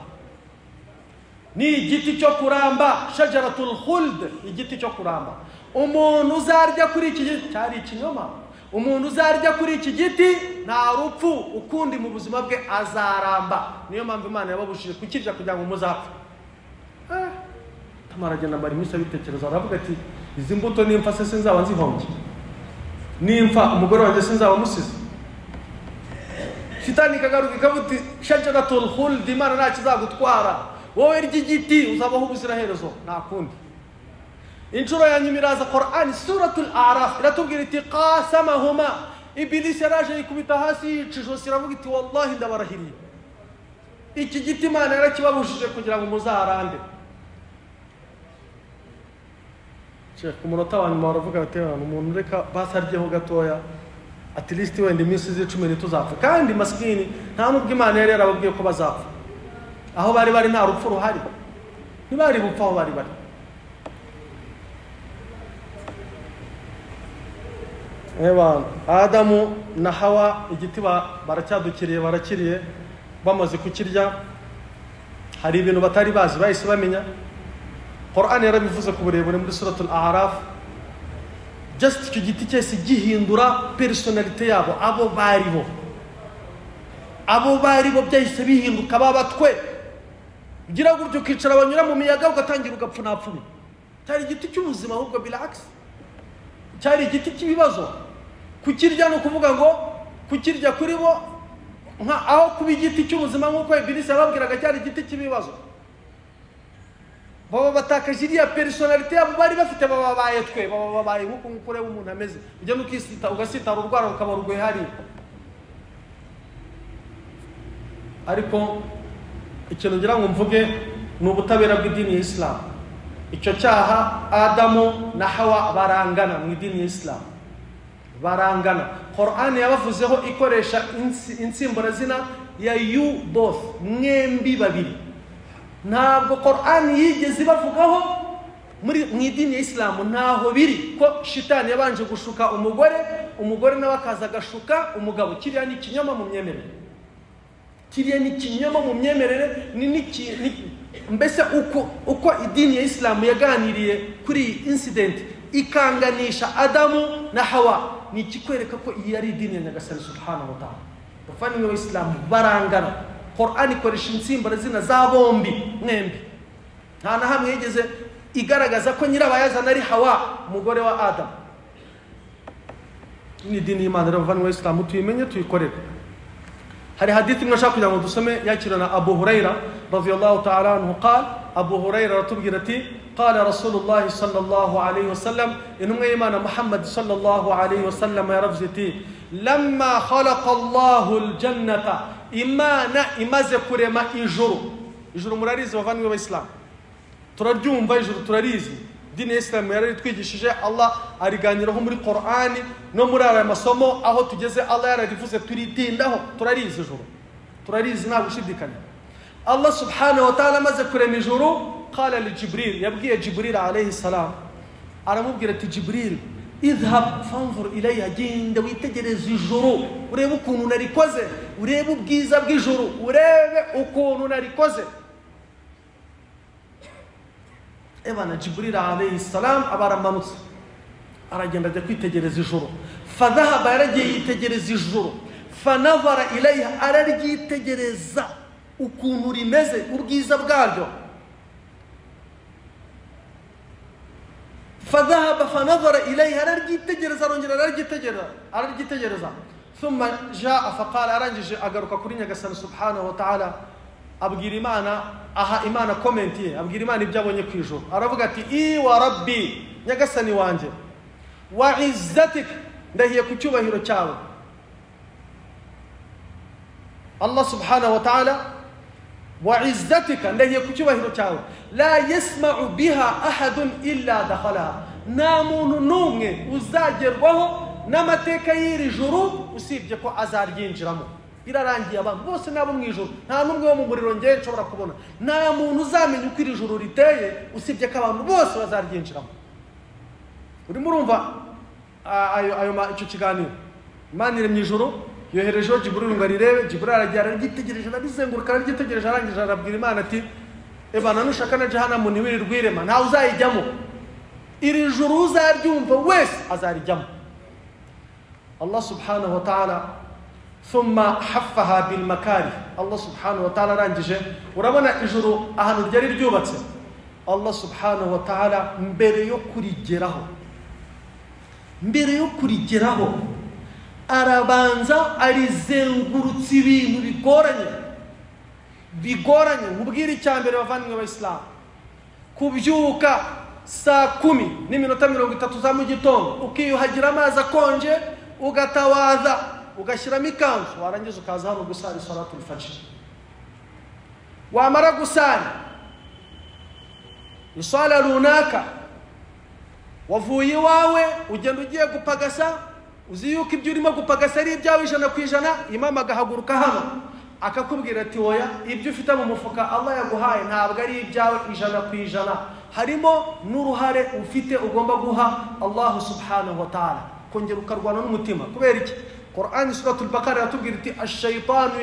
ni igiti cyo kuramba shajaratul khuld igiti cyo kuramba umuntu uzarya kuri iki giti cyari ikinyoma umuntu uzarya kuri iki giti nta rupfu ukundi mu buzima bwe azaramba niyo mpamvu Imana yababujije kukirya kugira ngo muzapfe tamaragenda bari misa bitekereza aravuga ati izi mbuto nimfa se sinzaba nzihombye nimfa umugore wanjye sinzaba musize shitani kagaruka ikavuti shajaratul khuld Imana nta kizagutwara wowe ry'igiti uzabaho ubuziraherezo nta kundi inshuro ya nyuma iraza Qur'an suratul A'raf iratubwira iti qasamahuma Ibilisi yaraje ikubita hasi yicisho iravuga iti wallahi ndabarahiriye iki giti Imana yarakibabujije kugira ngo muzarambe ku munota wa nyuma baravuga bati umuntu reka basaryeho gatoya at least wenda iminsi 10 ntituzapfa kandi maskini nta nubwo Imana yari yarababwiye ko bazapfa aho bari nta rupfu ruhari ntibari bupfa aho bari Adamu na Hawa igiti barakiriye bamaze kukirya hari ibintu batari bazi bahise bamenya Qur'an yarabivuze ku burebure muri suratul A'raf just icyo giti cyese gihindura personality yabo abo baribo byahise bihinduka babatwe gira gutyo kicara banyura mu miyaga ugatangira ugapfunapfuna cyari igiti cy'ubuzima ahubwo bilax cyari igiti cy'ibibazo kukirya no kuvuga ngo kukirya kuri bo nka aho kuba igiti cy'ubuzima nk'uko Ibilisi yababwiraga cyari igiti cy'ibibazo baba batakaje iriya personality yabo bari bafite babaye nk'uko ureba umuntu ameze ujya nukisita ugasitara urwara rukaba rugwe hari ariko ikintu ngira ngo mvuge ni ubutabera bw'idini ya Islam icyo cyaha Adamu na Hawa barangana mu idini ya Islam barangana Qur'an yabavuzeho ikoresha insimburazina ya you both mwembi babiri ntabwo Qur'an yigeze bavugaho muri mu idini ya Islam ntaho biri ko shitani yabanje gushuka umugore nawe akaza gashuka umugabo kiriya ni kinyoma mu myemerere mbese uko idini ya Islam yaganiriye kuri incident ikanganisha Adamu na Hawa ni ikikwereka ko iyi ari idini ya Nyagasani subhanahu wa ta'ala bavandimwe b'Isilamu barangana. Qur'an ikoresha insimburazina za bombi mwembi. Nta na hamwe yigeze igaragaza ko nyirabayazana ari Hawa umugore wa Adam. Ni dini y'Imana rero bavandimwe b'Isilamu tuyimenye tuyikorere. hari hadithi imwe nshaka kugira ngo dusome yakirana Abu Huraira radiyallahu ta'ala anhu qala Abu Huraira ratubwira ati qala Rasulullah sallallahu alayhi wasallam intumwa y'Imana Muhammad sallallahu alayhi wasallam yaravuze ati lamma khalaqa Allahu al-jannata imana imaze kurema ijuru murarizi bavandimwe b'Isilamu turaryumva ijuru turarizi dini y'Isilamu yaritwigishije Allah ariganiraho muri Qur'ani no muri aya masomo aho tugeze Allah yararivuze turitindaho turarizi ijuru turarizi nta gushidikanya Allah subhanahu wa ta'ala maze kurema ijuru qala li Jibril yabwiye Jibril alayhi salam aramubwira ati Jibril idhhab fanzur ilayya genda witegereze ijuru urebe ukuntu narikoze urebe ubwiza bw'ijuru urebe ukuntu narikoze Ebana Jibril alayhi salam abaramanutse aragenda ajya kwitegereza ijuru fadhahaba yaragiye yitegereza ijuru fanazara ilayha araryitegereza ukuntu rimeze ubwiza bwaryo fadhahaba fanazara ilayha araryitegereza arongera araryitegereza thumma jaa faqala arangije agaruka kuri Nyagasani subhanahu wa ta'ala abwira Imana aha Imana comment ye abwira Imana ibyo abonye ku ijuru aravuga ati i wa rabbi Nyagasani wanje wa izzatik ndahiye ku cyubahiro cyawe Allah subhanahu wa ta'ala wa izzatika ndahiye ku cyubahiro cyawe la yasma'u biha ahadun illa dakhalaha nta muntu n'umwe uzagerwaho n'amateka y'iri juru usibye ko azaryinjiramo birarangiye abantu bose nabo mu ijuru nta numwe wo mu muriro ngiye nshobora kubona nta muntu uzamenya uko iri juru riteye usibye ko abantu bose bazaryinjiramo urimo urumva icyo kiganiro Imana iri mu ijuru yoherejeho Jibril ngo arirebe Jibril aragiye araryitegereje arabizenguruka araryitegereje arangije arabwira Imana ati ebana nushaka na jahannam ntiwirirwe irema ntawe uzayijyamo iri juru uzaryumva wese azarijyamo Allah subhanahu wa ta'ala thumma haffaha bil makari Allah subhanahu wa ta'ala arangije urabona ijuru ahantu ryari ryubatse Allah subhanahu wa ta'ala mbere yo kurigeraho arabanza arizengurutse ibintu bigoranye nkubwira icyambere bavandimwe b'Isilamu kubyuka saa 10:30 za mu gitondo ukiyuhagira amazi akonje ugatawaza ugashyiramo ikanzu warangiza ukaza hano gusara salatul fajr wamara gusara isala runaka wavuye iwawe ugenda ugiye gupagasa uzi yuko ibyo urimo gupagasa ari ibyawe 100%. Imam agahaguruka hano akakubwira ati oya ibyo ufite mu mufuka Allah yaguhaye ntabwo ari ibyawe 100%, harimo n'uruhare ufite ugomba guha Allah subhanahu wa ta'ala. Kongera ukarwana n'umutima kubera iki Qur'an suratul Baqara yatubwira iti ash-shaytanu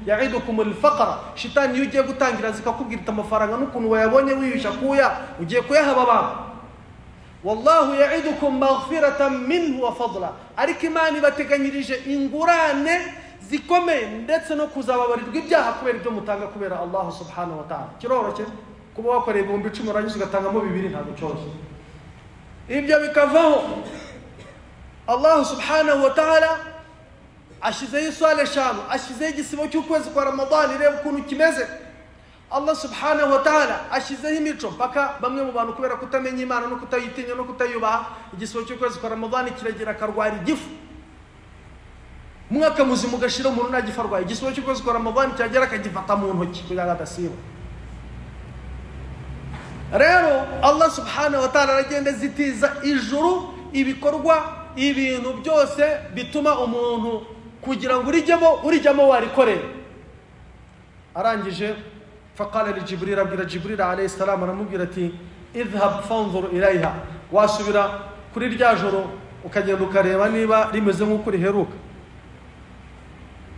ya'idukum al-faqra shitani yugiye gutangira zikakubwira amafaranga n'ukuntu wayabonye wiyusha kuya ugiye kuyahaba abantu wallahu ya'idukum maghfiratan minhu wa fadla ariko Imana bateganyirije ingurane zikomeye ndetse no kuzababarirwa ibyaha kubera ibyo mutanga kubera Allah subhanahu wa ta'ala. Kiroroke kuba wakoreye 10,000 urangiza ugatangamo 2 ntabwo cyose ibyo bikavaho Allah subhanahu wa ta'ala ashizeho iswala eshanu ashizeho igisibo cy'ukwezi kwa Ramadani reba ukuntu kimeze. Allah subhanahu wa ta'ala ashizeho imico mpaka bamwe mu bantu kubera kutamenya Imana no kutayitinya no kutayubaha igisibo cy'ukwezi kwa Ramadani kiragira karwara igifu mwaka muzima ugashira umuntu nagifarwa igisibo cy'ukwezi kwa Ramadani cyagera akagifata mu ntoki kugira adasiba. Rero Allah subhanahu wa ta'ala aragenda zitiza ijuru ibikorwa ibintu byose bituma umuntu kugira ngo urijyamo warikorera. Arangije faqala li Jibril abwira Jibril alayhi salam aramubwira ati idhhab fanzur ilayha wasubira kuri rya joro ukagenda ukareba niba rimeze nk'uko riheruka.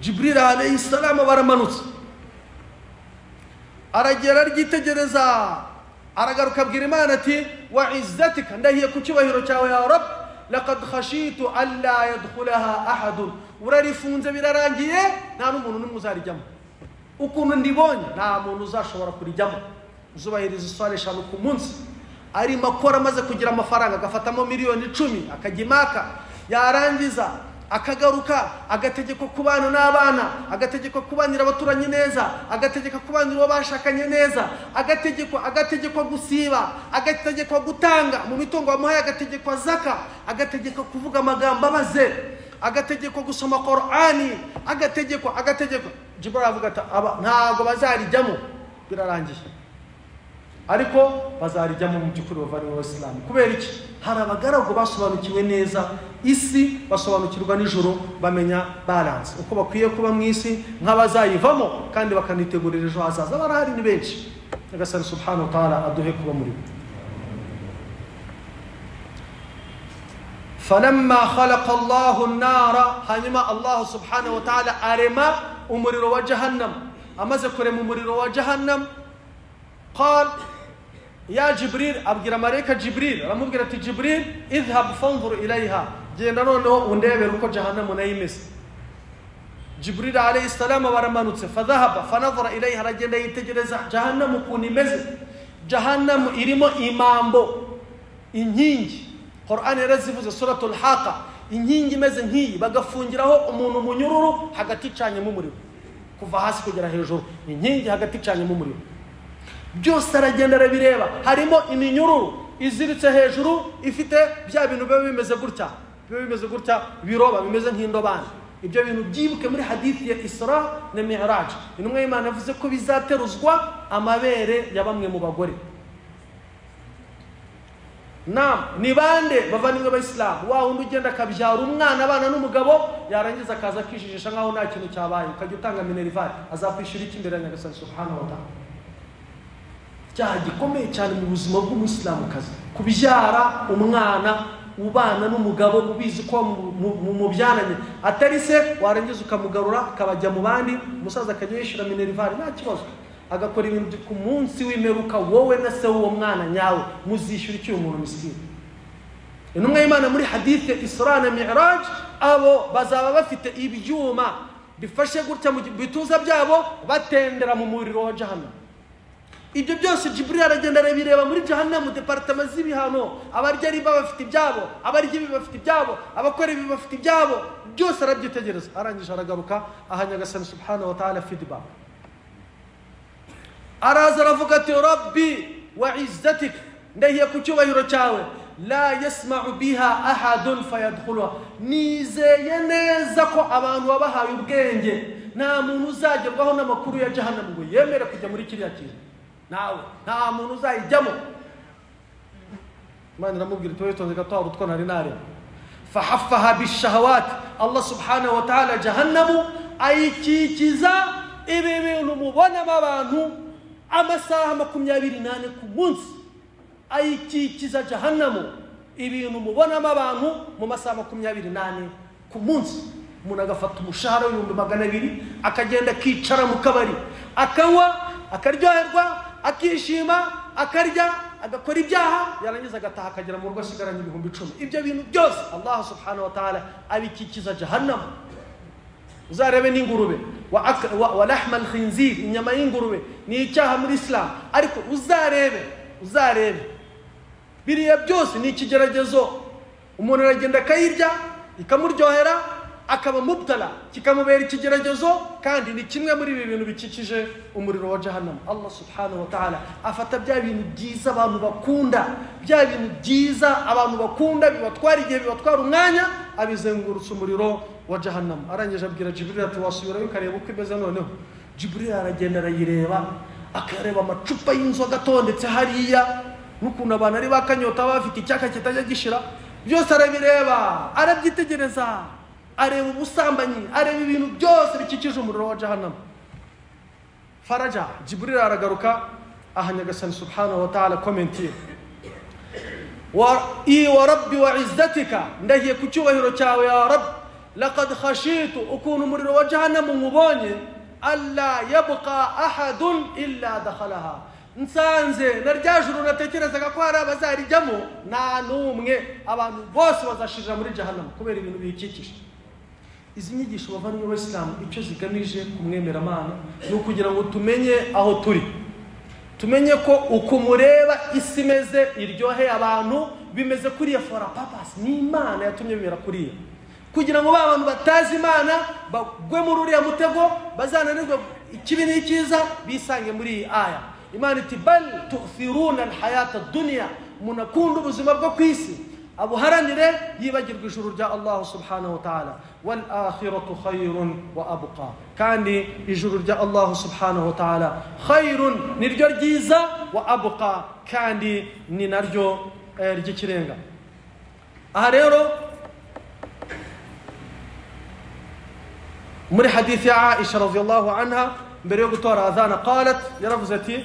Jibril alayhi salam baramanutse aragera ryitegereza aragaruka abwira Imana ati wa izzatika ndahiye ku cyubahiro cyawe ya Rabb laqad khashitu alla yadkhulaha ahad urarifunze birarangiye nta n'umuntu n'umwe uzarijyamo ukuntu ndibonye nta muntu uzashobora kurijyamo uzubahiriza iswala 5 ku munsi ari makora amaze kugira amafaranga agafatamo miliyoni 10 akagimaka yarangiza akagaruka agategeko kubana n'abana agategeko kubanira abaturanyi neza agategeko kubanira uwo bashakanye neza agategeko gusiba agategeko gutanga mu mitungo wamuhaye agategeko zaka agategeko kuvuga amagambo abaze agategeko gusoma Qur'ani agategeko Jibril avuga ati ntago bazarijyamo birarangiye ariko bazarijyamo mu byukuri bavari mu Islam kubera iki hari abagaragu basobanukiwe neza isi basobanukirwa n'ijoro bamenya balance uko bakwiye kuba mu isi nk'abazayivamo kandi bakanitegurira ejo hazaza barahari ni benshi nyagasani subhanahu wa ta'ala aduhe kuba muri falamma khalaqa Allahu an-nara hanyuma Allah subhanahu wa ta'ala arema umuriro wa jahannam amaze kurema umuriro wa jahannam قال يا جبريل أبغى ملائكة جبريل رمض قالت جبريل اذهب فانظر إليها جينا نو وندبر ركوع جهنم ونايمس جبريل عليه السلام ورمانوت فذهب فنظر إليها رجلا يتجرز جهنم وكوني مز جهنم إريمو إمامبو إنهينج قرآن يرزف سورة الحاقة إنهينج مز إنهي بقى فنجره أمون منيرو حاجة تيجي ممري كفاحس كجرا هيجو إنهينج حاجة تيجي ممري byose aragenda arabireba harimo iminyururu iziritse hejuru ifite bya bintu bimeze gutya biroba bimeze nk'indobane ibyo bintu byibuke muri hadithi ya Isra na Mi'raj intumwa y'Imana yavuze ko bizateruzwa amabere ya bamwe mu bagore ni bande bavandimwe b'Islam wa wundi ugenda akabyara umwana abana n'umugabo yarangiza akaza akishijisha nkaho nta kintu cyabaye ukajya utanga minerval azakwishura iki imbere ya Nyagasani subhanahu wa ta'ala cyaha gikomeye cyane mu buzima bw'umusilamukazi kubyara umwana ubana n'umugabo ubizi ko mubyananye atari se warangiza ukamugarura akabajya mu bandi umusaza akajya yishura minerval nta kibazo agakora ibintu ku munsi w'imeruka wowe na se w'uwo mwana nyawe muzishyura icyo umuntu miskini intumwa y'Imana muri hadith Isra na Mi'raj abo bazaba bafite ibyuma bifashe gutya mu bituza byabo batendera mu muriro wa jahannam ibyo byose Jibril aragenda arabireba muri jahannam department z'ibihano abarya riba bafite ibyabo abarya ibi bafite ibyabo abakora ibi bafite ibyabo byose arabyitegereza arangije aragaruka ahanyagasana subhanahu wa ta'ala feedback araza aravuga ati rabbi wa izzatik ndahiye ku cyubahiro cyawe la yasma'u biha ahadun fayadkhuluha nizeye neza ko abantu babahaye ubwenge nta muntu uzagerwaho n'amakuru ya jahannam ngo yemere kujya muri kiriya kintu nawe nta muntu uzayijyamo Imana iramubwira iti witonze gato utwo nari nareba fahaffaha bishahawat Allah subhanahu wa ta'ala jahannamu ayikikiza ibi bintu mubonamo abantu amasaha 28 ku munsi ayikikiza jahannamu ibintu mubonamo abantu mu masaha 28 ku munsi umuntu agafata umushahara w'200 akagenda akicara mu kabari akanywa akaryoherwa akishima akarya agakora ibyaha yarangiza agataha akagera mu rugo asigaranye 10,000 ibyo bintu byose Allah subhanahu wa ta'ala abikikiza jahannam uzarebe n'ingurube wa lahma al-khinzir inyama y'ingurube ni icyaha muri Islam ariko uzarebe biriya byose ni ikigeragezo umuntu aragenda akayirya ikamuryohera akaba mubtala kikamubera ikigeragezo kandi ni kimwe muri ibi bintu bikikije umuriro wa jahannam Allah subhanahu wa ta'ala afata bya bintu byiza abantu bakunda bya bintu byiza abantu bakunda bibatwara igihe bibatwara umwanya abizengurutsa umuriro wa jahannam arangije abwira Jibril ati wasubira ukareba uko imeze noneho Jibril aragenda arayireba akareba amacupa y'inzoga atondetse hariya n'ukuntu abantu ari bakanyota bafite icyaka kitajya gishira byose arabireba arabyitegereza areba ubusambanyi areba ibintu byose bikikije umuriro wa jahannam faraja Jibril aragaruka ahanyagasani subhanahu wa ta'ala commentiye wa rabbi wa izzatika ndahiye ku cyubahiro cyawe ya rabb laqad khashitu ukuntu umuriro wa jahannam mubonye alla yabqa ahadun illa dakhalaha nsanze na rya juru natekerezaga ko hari abazarijyamo nta n'umwe, abantu bose bazashirira muri jahannama kubera ibintu biyikikije. Izi nyigisho bavandimwe b'Isilamu icyo zigamije kumwemeramana ni ukugira ngo tumenye aho turi, tumenye ko uko mureba isi imeze iryoheye abantu bimeze kuriya for a purpose. Ni Imana yatumye bimera kuriya, kugira ngo ba bantu batazi Imana bagwe muri uriya mutego, bazananirwe ikibi n'ikiza, bisange muri iyi aya. Imana iti bal tu'thiruna alhayata ad-dunya, munakunda ubuzima bwo kwisi, abuharanire yibagirwa ijuru rya Allah subhanahu wa ta'ala. Wal akhiratu khayrun wa abqa, kandi ijuru rya Allah subhanahu wa ta'ala khayrun niryo ryiza, wa abqa kandi ni naryo ry'ikirenga. Aha rero muri hadithi ya Aisha radhiyallahu anha mbere yo gutora adhana qalat, yaravuze ati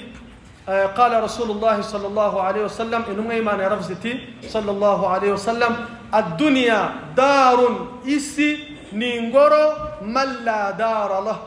قال رسول الله صلى الله عليه وسلم إنما إيمان رفزتي صلى الله عليه وسلم الدنيا دار إسي نينغورو من لا دار له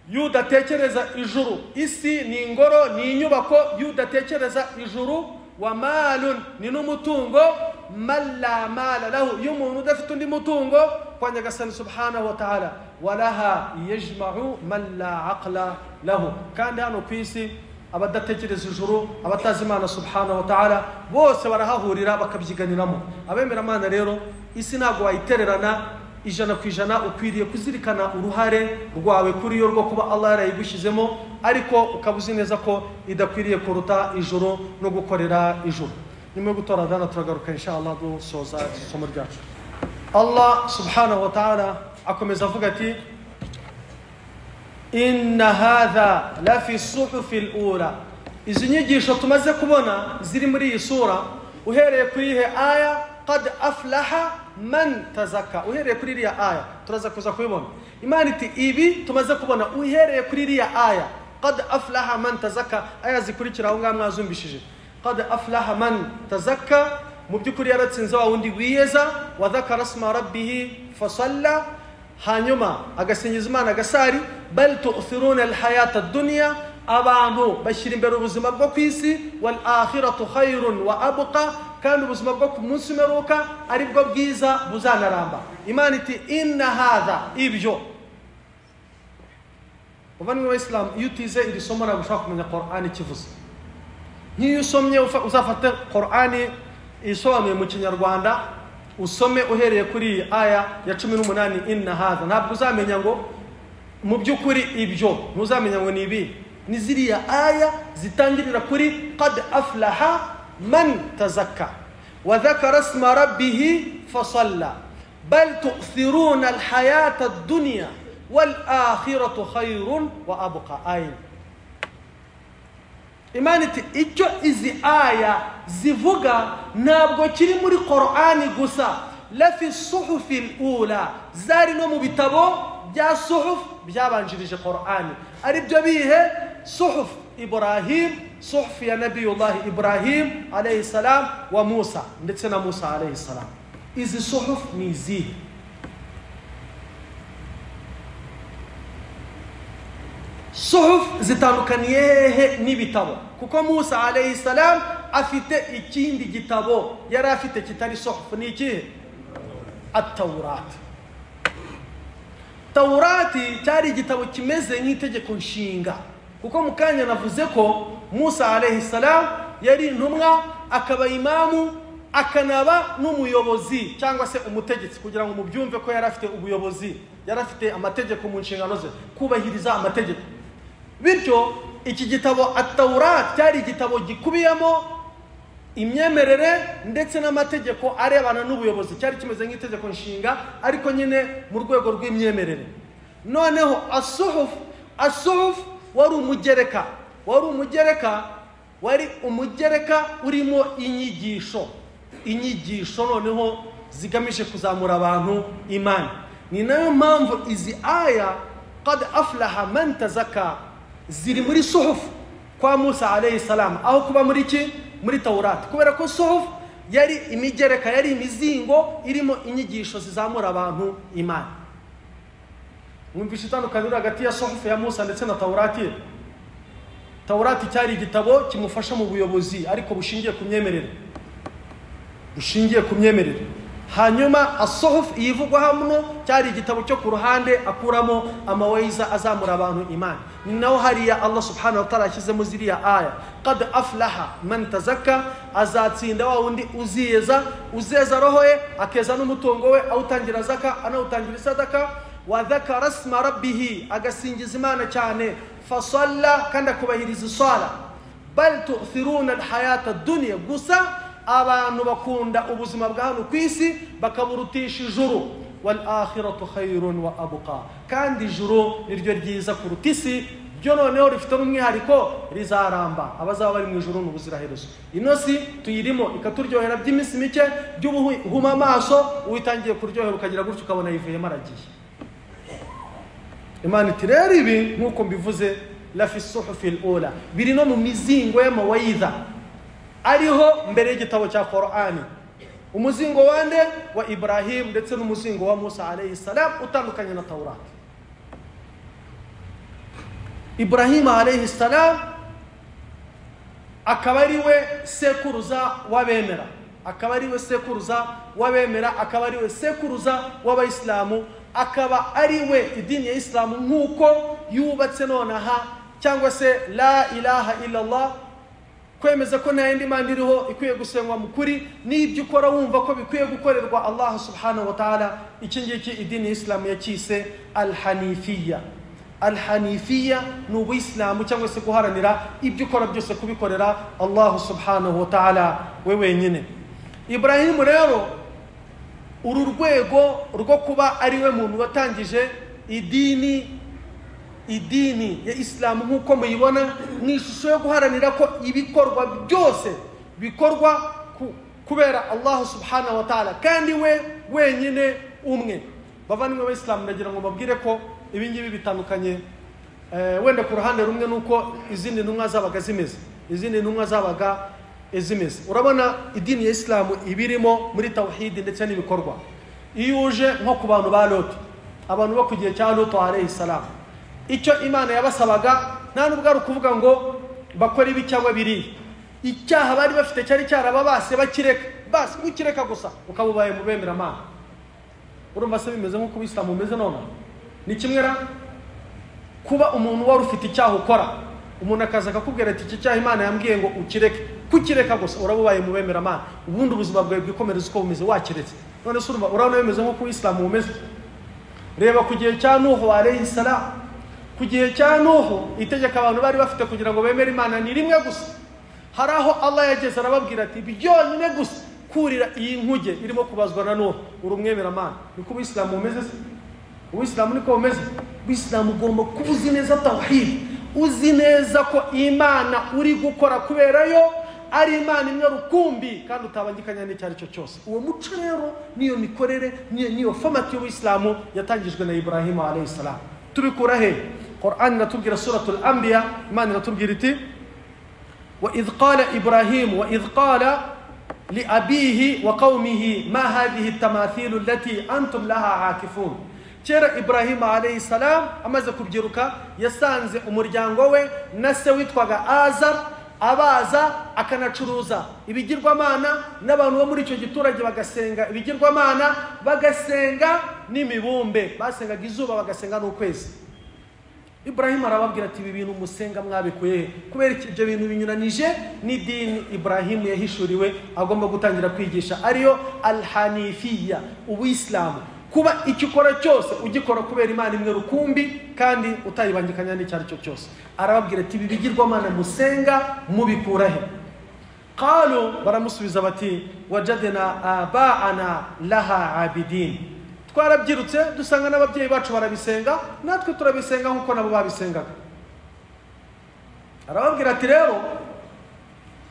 يودا تيكرزا إجرو إسي نينغورو نينيوباكو يودا تيكرزا إجرو ومال نينومتونغو من لا مال له يومو ندفتن لمتونغو قوانيا قسم سبحانه وتعالى ولها يجمع من لا عقل له. كان دانو كيسي abadatekereza ijuru, abatazi Imana subhanahu wa ta'ala, bose barahahurira bakabyiganiramo. Abemeramana rero isi ntabwo wayitererana ijana ku ijana, ukwiriye kuzirikana uruhare rwawe kuri yo rwo kuba Allah yarayigushyizemo, ariko ukabuzi neza ko idakwiriye kuruta ijuru no gukorera ijuru. Nyuma yo gutora adhana turagaruka inshallah dusoza isomo ryacu. Allah subhanahu wa ta'ala akomeza avuga ati inna hadha la fi suhufi al-ula. Izi nyigisho tumaze kubona ziri muri iyi sura, uhereye kuri ihe aya qad aflaha man tazakka, uhereye kuri iriya aya turaza kuza kubibona. Imana iti ibi tumaze kubona uhereye kuri iriya aya qad aflaha man tazakka, aya zikurikira aho ngaho mwazumbishije. Qad aflaha man tazakka, mu by'ukuri yaratsinze wa wundi wiyeza, wa dhakara isma rabbih fasalla, hanyuma agasingiza Imana agasari. Bal tu'thiruna alhayata ad-dunya, abantu bashyira imbere ubuzima bwo kwisi, wal akhiratu khayrun wa abqa, kandi ubuzima bwo ku munsi umeruka ari bwo bwiza buzanaramba. Imana iti inna hadha, ibyo ubavandimwe b'Islam, iyo utize iri somo ntabwo ushobora kumenya Qur'ani kivuze. Nk'iyo usomye uzafate Qur'ani isobanuye mu Kinyarwanda, usome uhereye kuri aya ya 18 inna hadha, ntabwo uzamenya ngo mu by'ukuri ibyo, ntuzamenya ngo ni ibi. Ni ziriya aya zitangirira kuri qad aflaha man tazakka wa dhakara isma rabbih fasalla bal tu'thiruna alhayata ad-dunya wal akhiratu khayrun wa abqa. Ayin Imana iti icyo izi aya zivuga ntabwo kiri muri Qur'ani gusa, la fi suhufi al-ula, zari no mu bitabo bya suhuf byabanjirije Qur'ani. Ari byo bihe suhuf Ibrahim, suhuf ya Nabiyullah Ibrahim alayhi salam wa Musa, ndetse na Musa alayhi salam. Izi suhuf ni izihe? Suhuf zitandukaniye n'ibitabo, kuko Musa alayhi salam afite ikindi gitabo yari afite kitari suhuf. Ni ikihe? At-Tawrat. Taurati cyari igitabo kimeze nk'itegeko nshinga, kuko mukanya navuze ko Musa alayhi salam yari intumwa, akaba imamu, akanaba n'umuyobozi cyangwa se umutegetsi, kugira ngo mubyumve ko yari afite ubuyobozi, yari afite amategeko mu nshingano ze, kubahiriza amategeko. Bityo iki gitabo At-Taurat cyari igitabo gikubiyemo imyemerere ndetse n'amategeko arebana n'ubuyobozi, cyari kimeze nk'itegeko nshinga ariko nyine mu rwego rw'imyemerere. Noneho as-suhuf wari umugereka urimo inyigisho noneho zigamije kuzamura abantu imani. Ni nayo mpamvu izi aya qad aflaha man tazakka ziri muri suhuf kwa Musa alayhi salam, aho kuba muri muri Taurat, kubera ko suhuf yari imigereka, yari imizingo irimo inyigisho zizamura abantu imani. Mwumvishe itandukaniro hagati ya suhuf ya Musa ndetse na Taurat? Taurati cyari igitabo kimufasha mu buyobozi ariko bushingiye ku myemerere. Hanyuma as-suhuf yivugwa hamwe cyari igitabo cyo ku ruhande akuramo amawaiza azamura abantu imani. Ni naho hariya Allah subhanahu wa ta'ala yashizemo ziriya aya, qad aflaha man tazakka, azatsinda wa wundi uzeza roho ye akeza n'umutungo we awutangira zaka anawutangira sadaka, wa dhakara isma rabbih, agasingiza Imana cyane, fasalla kandi akubahiriza sala. Bal tu'thiruna al-hayata ad-dunya, gusa abantu bakunda ubuzima bwa hano ku isi bakaburutisha ijuru, wal akhiratu khairun wa abqa, kandi ijuru niryo ryiza kuruta isi, byo noneho rifite n'umwihariko rizaramba, abazaba bari mu ijuru n'ubuziraherezo. Ino si tuyirimo ikaturyohera by'iminsi mike by'ubuhuma amaso, uwitangiye kuryohera ukagira gutyo ukabona yivuye maragiye. Imana iti rero ibi nk'uko mbivuze la fi suhufi al-ula, biri no mu mizingo y'amawaidha ariho mbere y'igitabo cya Qur'ani, umuzingo wande wa Ibrahim ndetse n'umuzingo wa Musa alayhi salam utandukanye na Taurat. Ibrahim alayhi salam akaba ari we sekuruza w'abemera, akaba ari we sekuruza w'abayisilamu, akaba ari we idini ya Islamu nk'uko yubatse nonaha, cyangwa se la ilaha illallah, kwemeza ko nta yindi Mana iriho ikwiye gusengwa mu kuri, n'ibyo ukora wumva ko bikwiye gukorerwa Allah subhanahu wa ta'ala. Iki ngiki idini ya Islamu yakise al-hanifiyya. Al-hanifiyya ni ubuyisilamu cyangwa se guharanira ibyo ukora byose kubikorera Allah subhanahu wa ta'ala we wenyine. Ibrahim rero uru rwego rwo kuba ari we muntu watangije idini ya Islamu nk'uko muyibona, ni ishusho yo guharanira ko ibikorwa byose bikorwa kubera Allah subhanahu wa ta'ala, kandi we wenyine umwe. Bavandimwe b'Islamu, ndagira ngo mbabwire ko ibi ngibi bitandukanye wenda ku ruhande rumwe nuko izindi ntumwa zabaga zimeze. Urabona idini ya Islamu ibirimo muri tawhid ndetse n'ibikorwa. Iyo uje nko ku bantu ba Lot, abantu bo kugiye cya Lot alayhi salam, icyo Imana yabasabaga nta nubwo ari ukuvuga ngo bakora ibi cyangwa biri. Icyaha bari bafite cyari cyarababase bakireka, basi ukireka gusa ukabubaye mu bemera Mana. Urumva se bimeze nk'uko Islamu umeze none? Ni kimwera kuba umuntu wari ufite icyaha ukora, umuntu akaza akakubwira ati iki cyaha Imana yambwiye ngo ukireke, kukireka gusa urabubaye mu bemera Mana, ubundi ubuzima bwawe bwikomereza uko bumeze wakiretse. None se urabona bimeze nk'uko Islamu umeze? Reba ku gihe cya Nuhu alayhi salam, ku gihe cya Nuhu itegeka abantu bari bafite kugira ngo bemere Imana ni rimwe gusa. Hari aho Allah yageze arababwira ati byonyine gusa kurira iyi nkuge irimo kubazwa na Nuhu urumwemera Mana. Niko Islamu umeze se? Uislamu niko umeze? Uislamu ugomba kuba uzi neza tawhid, uzi neza ko Imana uri gukora kubera yo ari Imana imwe rukumbi kandi utabangikanya n'icyari cyo cyose. Uwo muco rero niyo mikorere niyo famati y'Uislamu yatangijwe na Ibrahim alayhi salam. Tubikura he? Qur'an natubwira suratul Anbiya, Imana natubwira iti wa idh qala Ibrahim wa idh qala li abihi wa qaumihi ma hadhihi at-tamathil allati antum laha aakifun. Kera Ibrahim alayhi salam amaze kubyiruka yasanze umuryango we na se witwaga Azar abaza akanacuruza ibigirwamana, n'abantu bo muri icyo giturage bagasenga ibigirwamana, bagasenga n'imibumbe, basengaga izuba bagasenga n'ukwezi. Ibrahim arababwira ati ibi bintu musenga mwabikuye kubera ibyo bintu binyuranije n'idini Ibrahim yahishuriwe agomba gutangira kwigisha, ariyo al-hanifiyya, ubuyisilamu. Kuba icyo ukora cyose ugikora kubera Imana imwe rukumbi kandi utayibangikanya n'icyari cyo cyose. Arababwira ati ibi bigirwamana musenga mubikura he? Qalu, baramusubiza bati wajadna aba'ana laha abidin. Twarabyirutse dusanga n'ababyeyi bacu barabisenga, natwe turabisenga nk'uko nabo babisengaga. Arababwira ati rero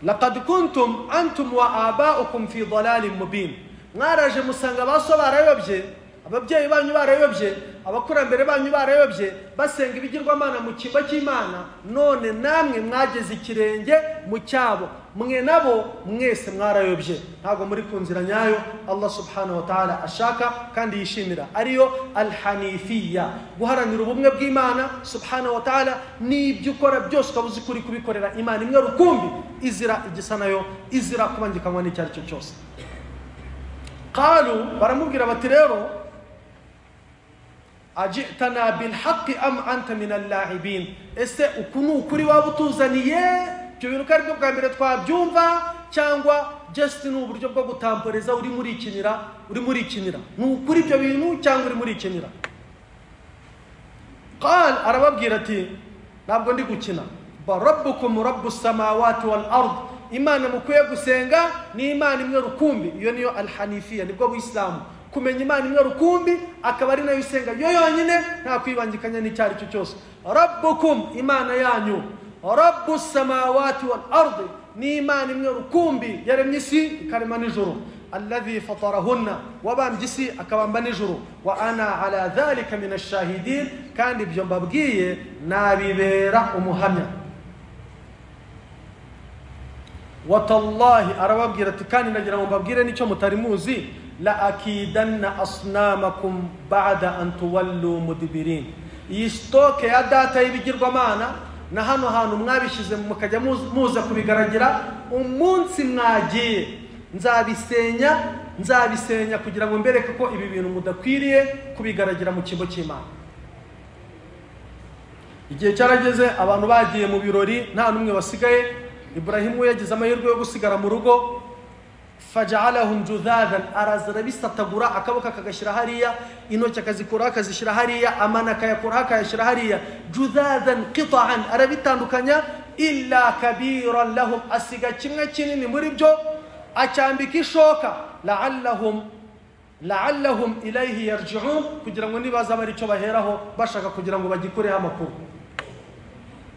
laqad kuntum antum wa aba'ukum fi dhalalin mubin. Mwaraje musanga baso barayobye, ababyeyi banyu barayobye, abakurambere banyu barayobye basenga ibigirwamana mu cyimbo cy'Imana, none namwe mwageze ikirenge mu cyabo, mwe nabo mwese mwarayobye, ntabwo muri ku nzira nyayo Allah subhanahu wa ta'ala ashaka kandi yishimira, ariyo al-hanifiyya, guharanira ubumwe bw'Imana subhanahu wa ta'ala, n'ibyo ukora byose ukabuze kuri kubikorera Imana imwe rukumbi, izira igisa nayo, izira kubangikanywa n'icyo ari cyo cyose. Qalu, baramubwira bati rero, ajitana bil haqqi am anta min al-la'ibin, ese ukunu ukuri waba utuzaniye, ibyo bintu ko aribwo bwa mbere twabyumva, cyangwa just ni uburyo bwo gutamporeza uri muri ikinira, ni ukuri ibyo bintu cyangwa uri muri ikinira? Qal, arababwira ati ntabwo ndi gukina, ba rabbukum rabbus samawati wal ard, Imana mukwiye gusenga ni Imana imwe rukumbi, iyo niyo al-hanifiyya, nibwo Uislamu, kumenya Imana imwe rukumbi akaba ari nayo isenga yo yonyine, nta kwibangikanya n'icyari cyo cyose. Rabbukum, Imana yanyu, rabbus samawati wal ard, ni Imana imwe rukumbi yaremye isi ikarema n'ijuru, alladhi fatarahunna, wabambye isi akabamba n'ijuru, wa ana ala dhalika min ash-shahidin, kandi ibyo mbabwiye nabibera umuhamya. Watallahi, arababwira ati kandi ndagira ngo mbabwire n'icyo mutari muzi, la akidanna asnamakum ba'da an tuwallu mudbirin, iyi stoke ya data y'ibigirwamana na hano hantu mwabishyize mukajya muza kubigaragira, umunsi mwagiye nzabisenya kugira ngo mbereke ko ibi bintu mudakwiriye kubigaragira mu cyimbo cy'Imana. Igihe cyarageze, abantu bagiye mu birori, nta numwe wasigaye. Ibrahimu yagize amahirwe yo gusigara mu rugo, faja'alahum judhadan, arazara bisatagura, akaboko akagashyira hariya, intoki akazikura akazishyira hariya, amana akayakura akayashyira hariya, judhadan qita'an, arabitandukanya, illa kabiran lahum, asiga kimwe kinini muri byo acyambika ishoka, la'allahum ilayhi yarji'un, kugira ngo nibaza bari cyo baheraho bashaka kugira ngo bagikureho amakuru.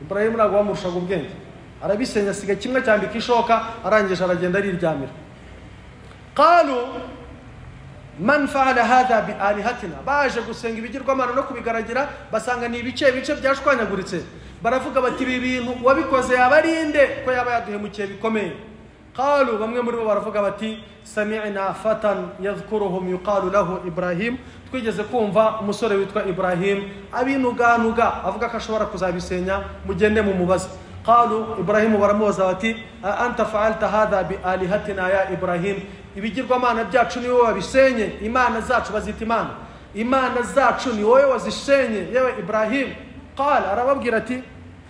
Ibrahimu ntabwo bamurushaga ubwenge, arabisenya, asiga kimwe cyambika ishoka, arangije aragenda ariryamira. Qalu man fa'ala hadha bi alihatina, baje gusenga ibigirwamana no kubigaragira, basanga ni ibice byashwanyaguritse, baravuga bati ibi bintu wabikoze yabarinde ko yaba yaduhemukiye bikomeye. Qalu, bamwe muri bo baravuga bati sami'na fatan yadhkuruhum yuqalu lahu Ibrahim, twigeze kumva umusore witwa Ibrahim abinuganuga avuga ko ashobora kuzabisenya, mugende mu mubaza. Qalu, Ibrahimu baramubaza bati anta fa'alta hadha bi alihatina ya Ibrahim, ibigirwamana byacu ni wowe wabisenye, imana zacu bazita imana zacu ni wowe wazisenye yewe Ibrahim? Qala, arababwira ati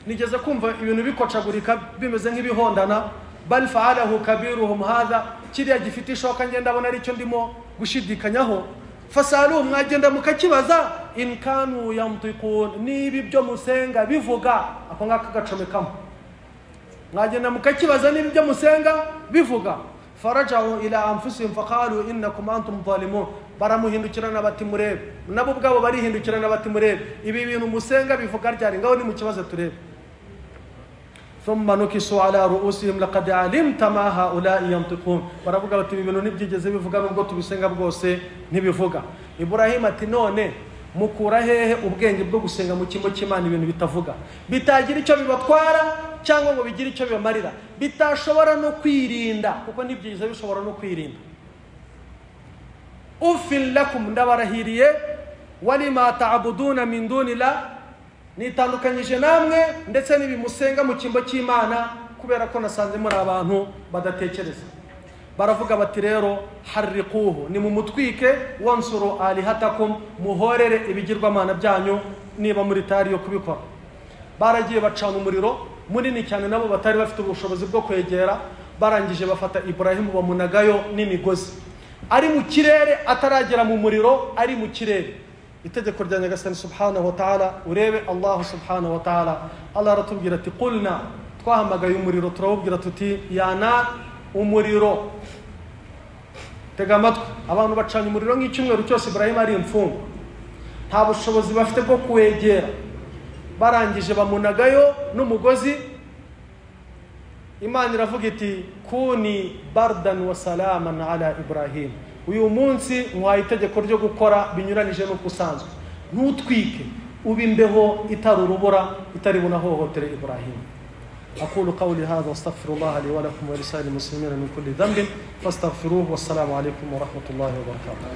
nigeze kumva ibintu bikocagurika bimeze nk'ibihondana, bal fa'alahu kabiruhum hadha, kiriya gifite ishoka ngenda abona ari cyo ndimo gushidikanyaho, fasalu, mwagenda mukakibaza, in kanu yantiqun, nibi byo musenga bivuga, ako ngaka gacomekamo, mwagenda mukakibaza nibi byo musenga bivuga. Faraja'u ila anfusihim faqalu innakum antum zalimun, baramuhindukirana bati murebe, nabo ubwabo barihindukirana bati murebe, ibi bintu musenga bivuga ryari, ngaho ni mu kibazo turebe. Thumma nukisu ala ru'usihim laqad alimta ma haula'i yantiqun, baravuga bati ibi bintu ntibyigeze bivuga, nubwo tubisenga bwose ntibivuga. Ibrahim ati none mukura hehe ubwenge bwo gusenga mu cyimbo cy'Imana ibintu bitavuga, bitagira icyo bibatwara cyangwa ngo bigire icyo bibamarira, bitashobora no kwirinda, kuko nibyiza bishobora no kwirinda. Ufil lakum, ndabarahiriye, walima ta'buduna min dunillah, nitandukanyije namwe ndetse n'ibimusenga mu cyimbo cy'Imana, kubera ko nasanze muri abantu badatekereza. Baravuga bati rero harriquhu, ni mumutwike, wansuru alihatakum, muhorere ibigirwamana byanyu niba muri tari yo kubikora. Baragiye bacana umuriro munini cyane, nabo batari bafite ubushobozi bwo kwegera, barangije bafata Ibrahimu bamunagayo n'imigozi, ari mu kirere, ataragera mu muriro, ari mu kirere. Itegeko rya Nyagasani subhanahu wa ta'ala, urebe Allah subhanahu wa ta'ala, Allah aratubwira ati qulna, twahamagaye umuriro turawubwira tuti yana umuriro, tega amatwi. Abantu bacanye umuriro nk'icyumweru cyose, Ibrahim ari imfungwa, nta bushobozi bafite bwo kuwegera, barangije bamunagayo n'umugozi. Imana iravuga iti kuni bardan wa salaman ala Ibrahim, uyu munsi muhaye itegeko ryo gukora binyuranije n'uko usanzwe. Ntutwike ube imbeho itari urubura itari bunahohotere Ibrahim. أقول قولي هذا واستغفر الله لي ولكم ولسائر المسلمين من كل ذنب فاستغفروه والسلام عليكم ورحمة الله وبركاته.